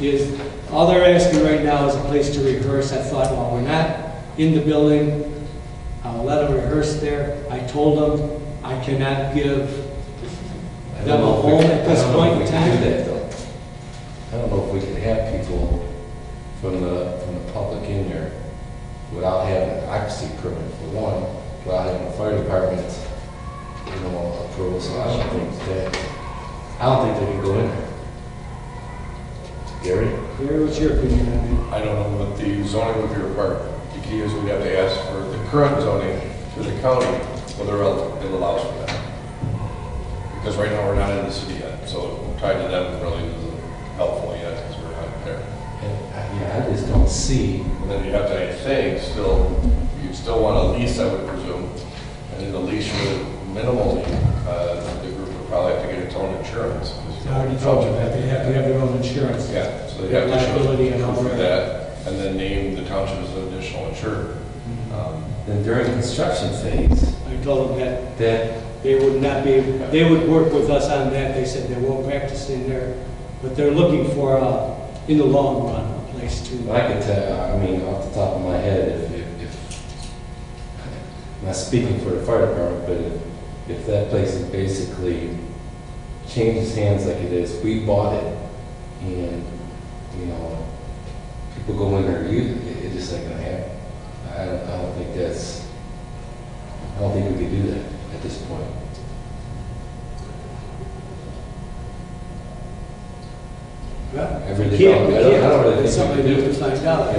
Is all they're asking right now is a place to rehearse. I thought, well, we're not in the building, I'll let them rehearse there. I told them I cannot give them a home at this point in time. I don't know if we could have people from the public in there without having an occupancy permit for one, without having a fire department, approval. So I don't think they can go in there. Gary? Gary, what's your opinion on it? I don't know what the zoning would be required. The key is we'd have to ask for the current zoning through the county, whether it allows for that. Because right now we're not in the city yet, so tied to them really isn't helpful yet because we're not there. Yeah, I just don't see. And then you have to, I think, you'd still want a lease, I would presume. And in the lease, minimally, the group would probably have to get its own insurance. I already told you that, they have to have their own insurance. Yeah, so they have to show Liability and all proof of that. that, and then name the township as an additional insurer. Then during the construction phase, I told them that that they would not be, they would work with us on that. They said they won't practice in there, but they're looking for, in the long run, a place to. I could tell, off the top of my head, if I'm not speaking for the fire department, but if that place is basically changes hands like it is, we bought it, and, people go in there and use it, it just ain't gonna happen. I don't think we could do that at this point. Well, I really we can't, don't- we I don't- can't. I don't really It's think something we we do. have to find out.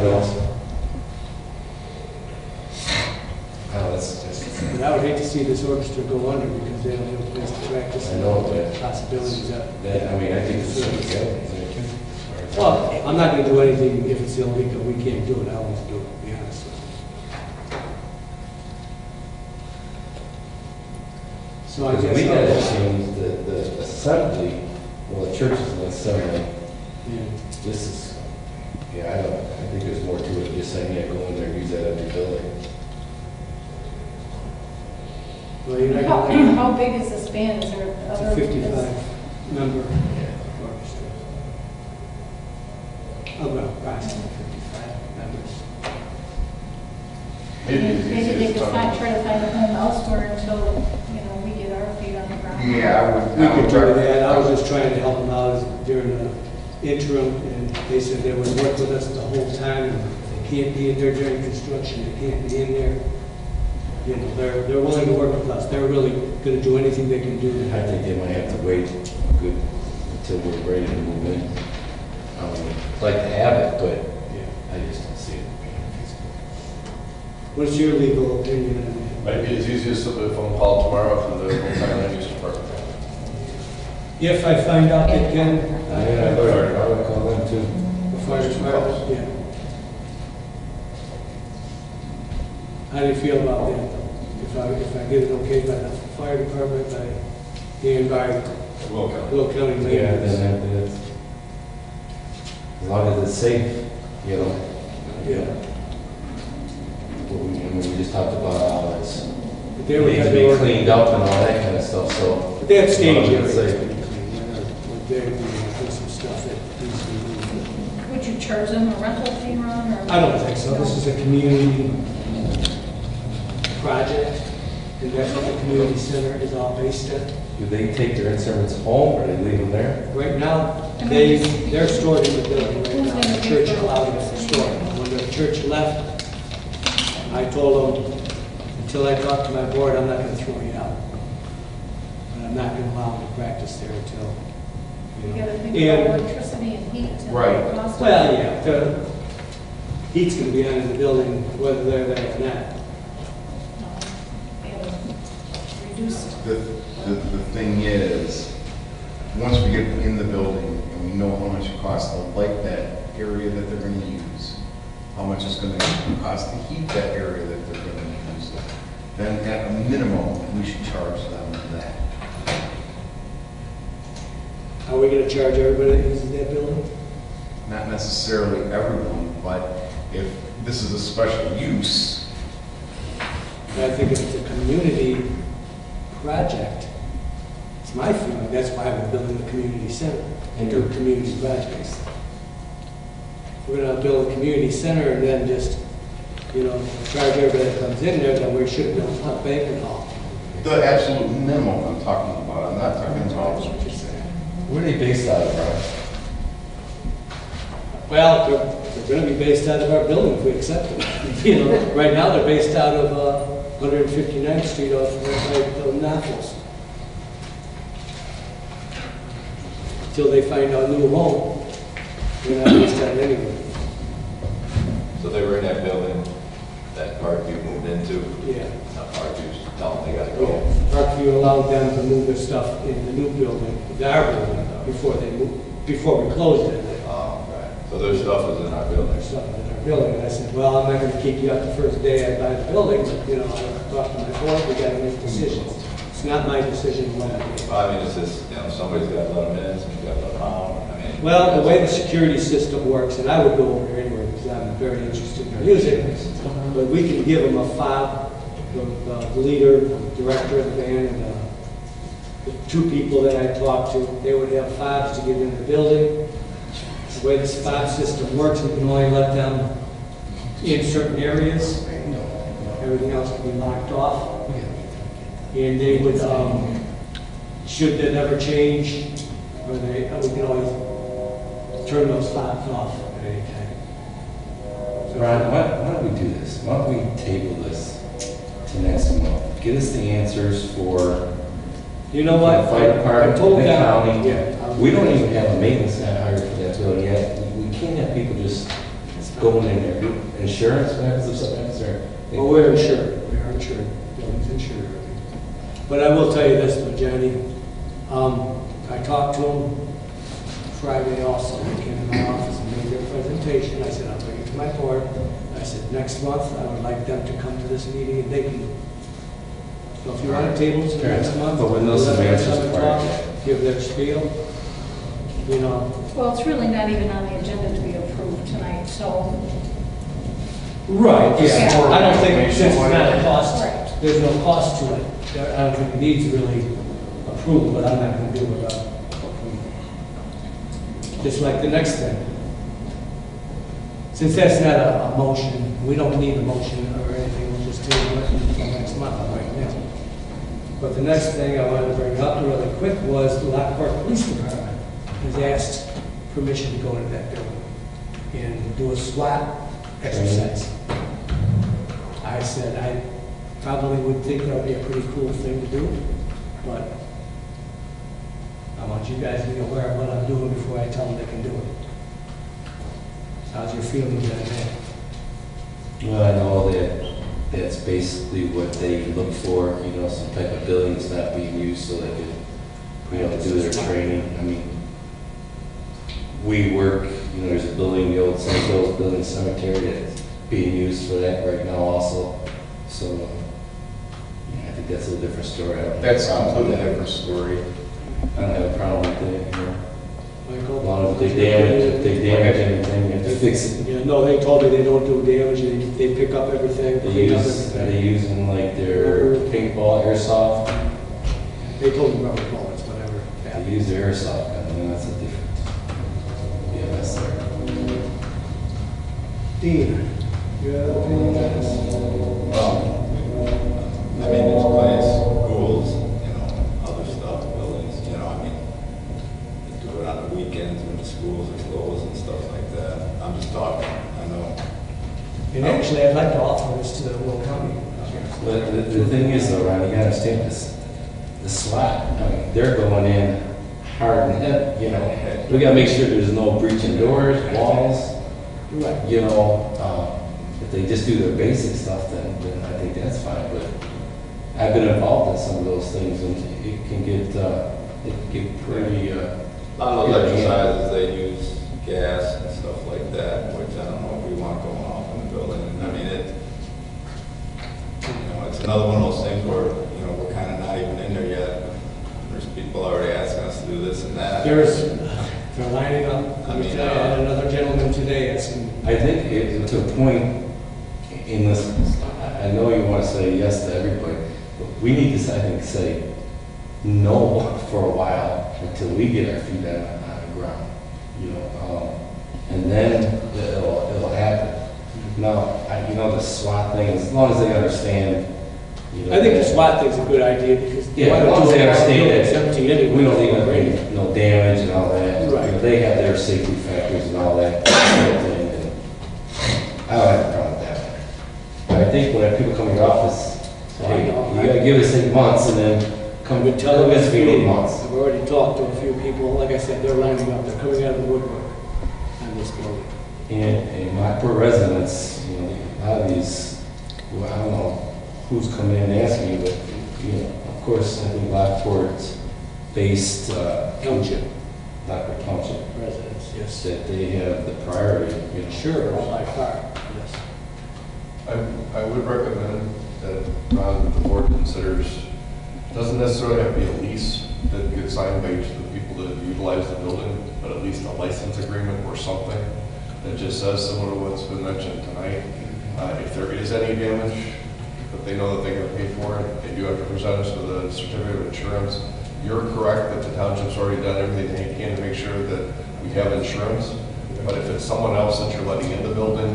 That's just, But I would hate to see this orchestra go under because they don't have a place to practice. I know, but Possibilities of. I think it's Well, I'm not gonna do anything if it's illegal. We can't do it. I always do it, to be honest with you. So I guess. we gotta change the assembly, well, the church is an assembly. Yeah. This is, I think there's more to it, than just saying, go in there and use that as your building. Well, you're not gonna. How big is this band? Is there It's other? a 55-member orchestra. About approximately 55 members. Maybe they could try to find a home elsewhere until, we get our feet on the ground. Yeah, We could do that. I was just trying to help them out during the interim, and they said they would work with us the whole time. And if they can't be in there during construction, they can't be in there. They're willing to work with us. They're really going to do anything they can do. I think they might have to wait good until we're ready to move in. I'd like to have it, but I just don't see it being feasible. What's your legal opinion on that? Might be as easy as a phone call tomorrow to the Land Use Department. If I find out they can, I would call them too. the fire department, yeah. How do you feel about that? If I get it okay by the fire department, and by Will County Land Yeah, Use? then it's, as long as it's safe, Yeah. we just talked about how it's, But they it would needs have to be their cleaned up and all that kind of stuff, so. But they have stage as long areas. as to it's be safe. cleaned. They're doing some stuff that needs to be moved. Would you charge them a rental fee, Ron, or? I don't think so. This is a community project, and that's what the community center is all based on. Do they take their instruments home or they leave them there? Right now, they're stored in the building right now. The church allowed them to store them. When the church left, I told them, until I talk to my board, I'm not going to throw you out. And I'm not going to allow them to practice there until, You gotta think And- about electricity and heat. And Right. the cost of well, it. yeah, the heat's going to be on in the building whether they're there or not. And reduce. The thing is, once we get in the building and we know how much it costs to light that area that they're gonna use, how much it's gonna cost to heat that area that they're gonna use, then at a minimum, we should charge them that. Are we gonna charge everybody that uses that building? Not necessarily everyone, but if this is a special use, I think if it's a community project, it's my feeling, that's why we're building the community center and do community projects. We're gonna build a community center and then just, charge everybody that comes in there, then we should build a banquet hall. the absolute minimum I'm talking about, I'm not talking about what you're saying. Where are they based out of, Brian? Well, they're gonna be based out of our building if we accept them. Right now, they're based out of 159th Street off of Naples. Till they find a new home, they're not based out anywhere. So they were in that building that Parkview moved into. Yeah. Now Parkview's telling them they gotta go. Parkview allowed them to move their stuff in the new building, our building, before we closed it. Right. So their stuff is in our building. Their stuff in our building, and I said, well, I'm not gonna kick you out the first day I buy the building, but, I talked to my board, we gotta make decisions. It's not my decision when I make it. I mean, it's just, somebody's gotta let them in, somebody's gotta let them out. I mean. Well, the way the security system works, and I would go over there anyway, because I'm very interested in music, but we can give them a fob, the leader, the director of the band, and the two people that I talked to, they would have fobs to get in the building. The way this fob system works, we can only let them in certain areas. Everything else can be locked off. And they would, should that ever change, or we can always turn those fobs off at any time. Brian, why don't we do this? Why don't we table this to next month? Get us the answers for You know what? the fire department, I told the them- county. Yeah. We don't even have a maintenance guy hired for that building yet. We can't have people just going in there. Insurance, what happens if something happens there? Well, we're insured. We are insured. Building's insured. But I will tell you this, though, Johnny. I talked to them Friday also. They came to my office and made their presentation. I said, I'll bring it to my board. I said, next month, I would like them to come to this meeting and they can. So if you want to table it to next month. But when those let them answers come and prior talk, to give their spiel. Well, it's really not even on the agenda to be approved tonight, so. Right, yeah. I don't think, since it's not a Right. cost, there's no cost to it. I don't think it needs really approval, but I'm not gonna do it. Just like the next thing. Since that's not a motion, we don't need a motion or anything, we'll just table it until next month right now. But the next thing I wanted to bring up really quick was the Lockport Police Department has asked permission to go into that building and do a SWAT exercise. I said I probably would think that would be a pretty cool thing to do, but I want you guys to be aware of what I'm doing before I tell them they can do it. How's your feelings on that? Well, I know that that's basically what they look for, some type of buildings not being used so they can, do their training. I mean, we work, there's a building, the old St. Joe's Building Cemetery that's being used for that right now also. So, I think that's a little different story. I don't have That's a problem with completely that. different story. I don't have a problem with that, Michael? As long as if they damage anything, you have to fix it. Yeah, no, they told me they don't do damage, they pick up everything, Are clean up they everything. using like their paintball airsoft? They told me rubber bullets, whatever. They use their airsoft gun, and that's a different. Yeah, that's there. Dean, you have an opinion on this? Well, I mean, there's plenty of schools, other stuff, buildings, they do it on the weekends when the schools are closed and stuff like that. I'm just talking, I know. And actually, I'd like to offer this to the Will County. But the thing is though, Ron, you gotta understand this, the SWAT, I mean, they're going in hard and heavy, we gotta make sure there's no breaching doors, walls, Right. if they just do their basic stuff, then I think that's fine, but I've been involved in some of those things, and it can get pretty A lot of those exercises, they use gas and stuff like that, which I don't know if we want going off in the building. I mean, it's another one of those things where, we're kind of not even in there yet. There's people already asking us to do this and that. They're lining up. I mean, I had another gentleman today asking. I think to a point in this, I know you want to say yes to everybody, but we need to, I think, say no for a while until we get our feet on the ground, and then it'll happen. Now, the SWAT thing, as long as they understand, I think the SWAT thing's a good idea because as long as they understand it's empty that anyway. we don't need no damage and all that. Right. They have their safety factors and all that. And I don't have a problem with that. But I think when people come to your office, hey, you gotta give us 8 months and then come Would tell us for 8 months. I've already talked to a few people. Like I said, they're lining up. They're coming out of the woodwork on this building. And my poor residents, a lot of these, well, I don't know who's coming in and asking you, but, of course, I think Lockport's based, Township Lockport Township, residents, yes. that they have the priority, Sure, by far, yes. I would recommend that the board considers, doesn't necessarily have to be a lease that gets signed by each of the people that utilize the building, but at least a license agreement or something that just says similar to what's been mentioned tonight. If there is any damage, that they know that they're going to pay for it, they do have to present us with a certificate of insurance. You're correct that the township's already done everything they can to make sure that we have insurance, but if it's someone else that you're letting in the building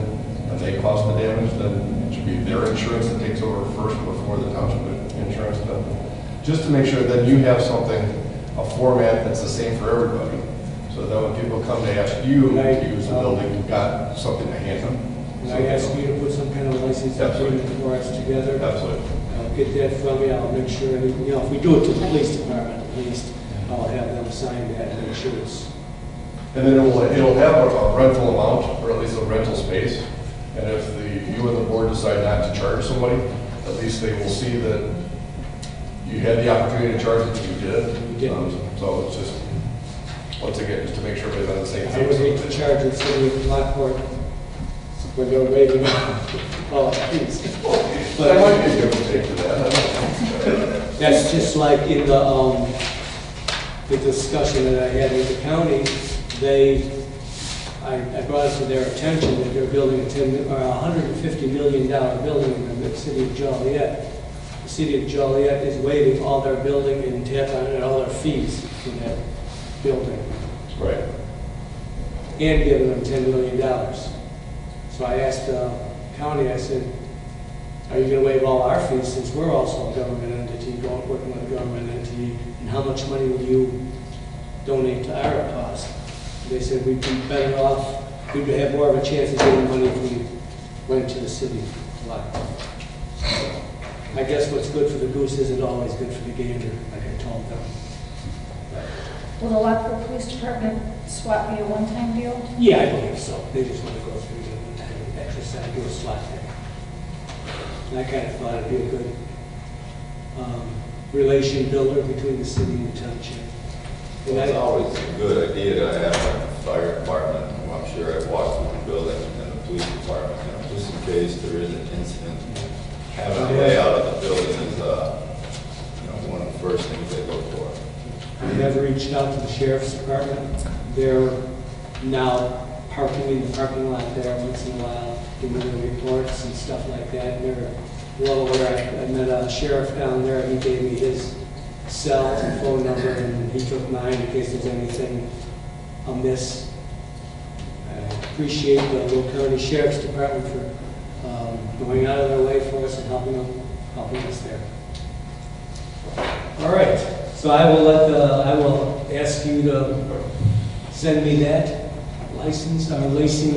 and they cause the damage, then it should be their insurance that takes over first before the township insurance does. Just to make sure that you have something, a format that's the same for everybody, so that when people come to ask you to use the building, you've got something to hand them. Can I ask you to put some kind of license agreement for us together? Absolutely. I'll get that from you. I'll make sure, if we do it to the police department at least, I'll have them sign that and make sure it's. And then it'll have a rental amount, or at least a rental space. And if you and the board decide not to charge somebody, at least they will see that you had the opportunity to charge it, you did. You did. So it's just, once again, just to make sure everybody's on the same I would hate page. to charge the city of Lockport when they're waiting all fees. But I might be a give and take to that. That's just like in the discussion that I had with the county, I brought it to their attention that they're building a $150 million building in the city of Joliet. The city of Joliet is waiving all their building and all their fees for that building Right. and giving them $10 million. So I asked the county, I said, are you going to waive all our fees since we're also a government entity, working with a government entity, and how much money will you donate to our cause? They said we'd be better off, we'd have more of a chance of getting money if we went to the city. I guess what's good for the goose isn't always good for the gander, like I told them. Will the Lockport Police Department swap be a one-time deal? Yeah, I believe so. They just want to go through the exercise, do a slot there. And I kind of thought it'd be a good relation builder between the city and the township. Well, it's always a good idea to have like the fire department. I'm sure I've walked through the building and the police department, just in case there is an incident. Having a layout of the building is, one of the first things they look for. I have reached out to the sheriff's department. They're now parking in the parking lot there once in a while, giving their reports and stuff like that. They're well aware. I met a sheriff down there. He gave me his cell and phone number, and he took mine in case there's anything amiss. I appreciate the Will County Sheriff's Department for going out of their way for us and helping us there. All right. So I will ask you to send me that licensing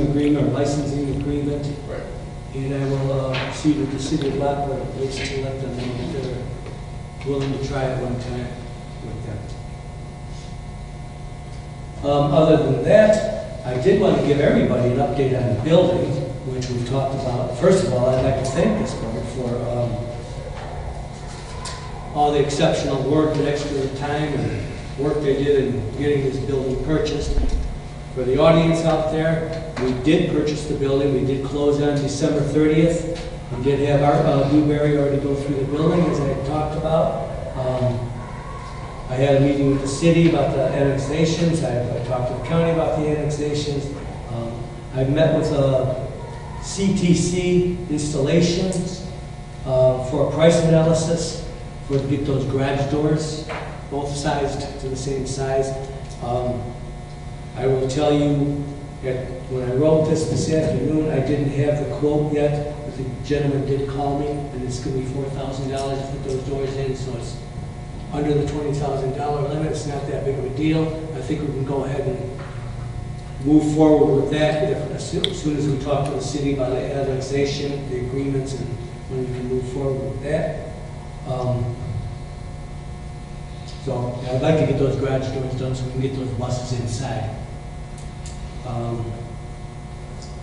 agreement, Right. and I will see with the city of Lockport, at least to let them know that they're willing to try it one time with them. Other than that, I did want to give everybody an update on the building, which we've talked about. First of all, I'd like to thank this board for all the exceptional work and extra time and work they did in getting this building purchased. For the audience out there, we did purchase the building. We did close on December 30th. We did have our DewBerry already go through the building, as I talked about. I had a meeting with the city about the annexations. I talked to the county about the annexations. I met with CTC Installations for a price analysis to get those garage doors, both sized to the same size. I will tell you that when I wrote this afternoon, I didn't have the quote yet, but the gentleman did call me, and it's going to be $4,000 to put those doors in, so it's under the $20,000 limit. It's not that big of a deal. I think we can go ahead and move forward with that as soon as we talk to the city about the annexation, the agreements, and when we can move forward with that. So I'd like to get those garage doors done so we can get those buses inside.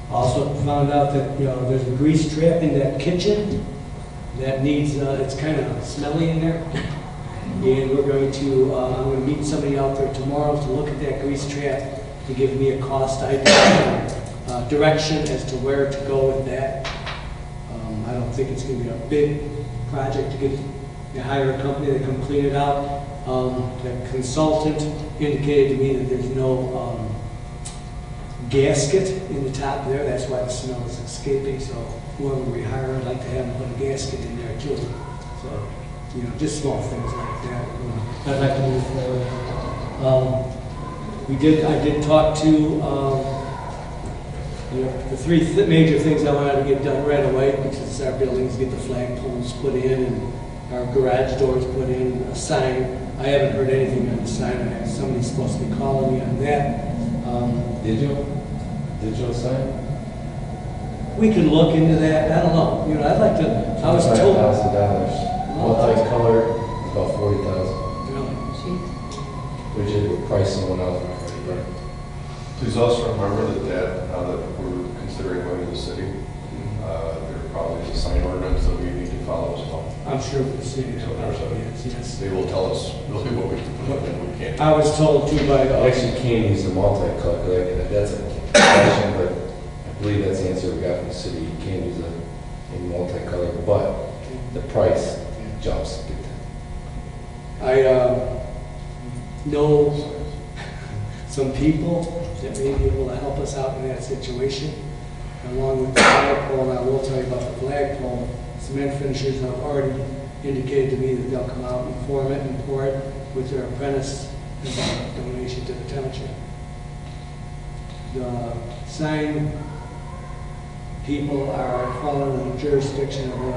Also found out that there's a grease trap in that kitchen that needs, it's kind of smelly in there. And we're going to, I'm going to meet somebody out there tomorrow to look at that grease trap to give me a cost idea, direction as to where to go with that. I don't think it's going to be a big project to get, you hire a company that can clean it out. The consultant indicated to me that there's no gasket in the top there. That's why the smell is escaping. So whoever we hire, I'd like to have them put a gasket in there too. So, just small things like that. I'd like to move forward. I did talk to, the three major things I wanted to get done right away, because our buildings get the flagpoles put in and our garage doors put in, a sign. I haven't heard anything on the sign. Somebody's supposed to be calling me on that. Digital sign? We can look into that. I don't know. I'd like to. I was told. $5,000. Multi-color, about $40,000. Really? Which is pricing one out. Please also remember that now that we're considering going to the city, there probably is a sign ordinance that we need to follow as well. I'm sure the city. So Yes. they will tell us really what we can put and we can't. I was told too by. Actually, can't use the multi-color. That's a question, but I believe that's the answer we got from the city. You can't use a multi-color, but the price jumps big time. I know some people that may be able to help us out in that situation, along with the flagpole. And I will tell you about the flagpole. Cement finishers have already indicated to me that they'll come out and form it and pour it with their apprentice as a donation to the township. The sign people are following the jurisdiction of the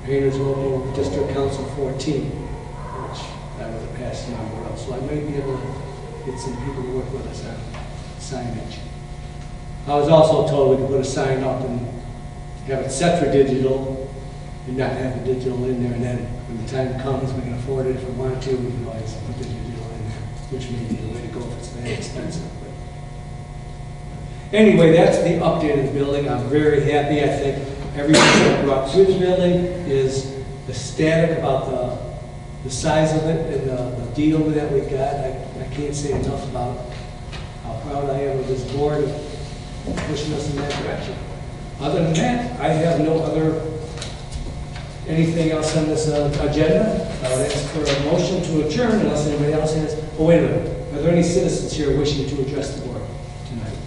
Painters Local District Council 14, which I was a past member of, so I might be able to get some people to work with us on signage. I was also told we could put a sign up and have it set for digital and not have the digital in there, and then when the time comes, we can afford it if we want to, we can always put the digital in there, which may be the way to go if it's that expensive. But anyway, that's the update of the building. I'm very happy. I think everything that brought through the building is ecstatic about the size of it and the deal that we got. I can't say enough about how proud I am of this board of pushing us in that direction. Other than that, I have no anything else on this agenda. I would ask for a motion to adjourn unless anybody else has. Oh, wait a minute. Are there any citizens here wishing to address the board tonight?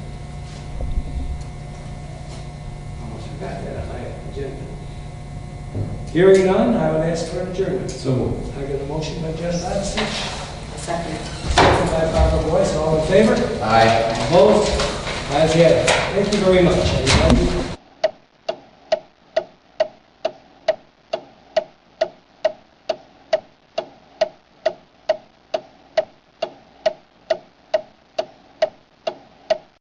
Almost forgot that on my agenda. Hearing none, I would ask for an adjournment. So moved. I got a motion by Jen Dodson. Second. Second by Barbara Boyce. All in favor? Aye. Opposed? Ayes have it. Thank you very much, everybody.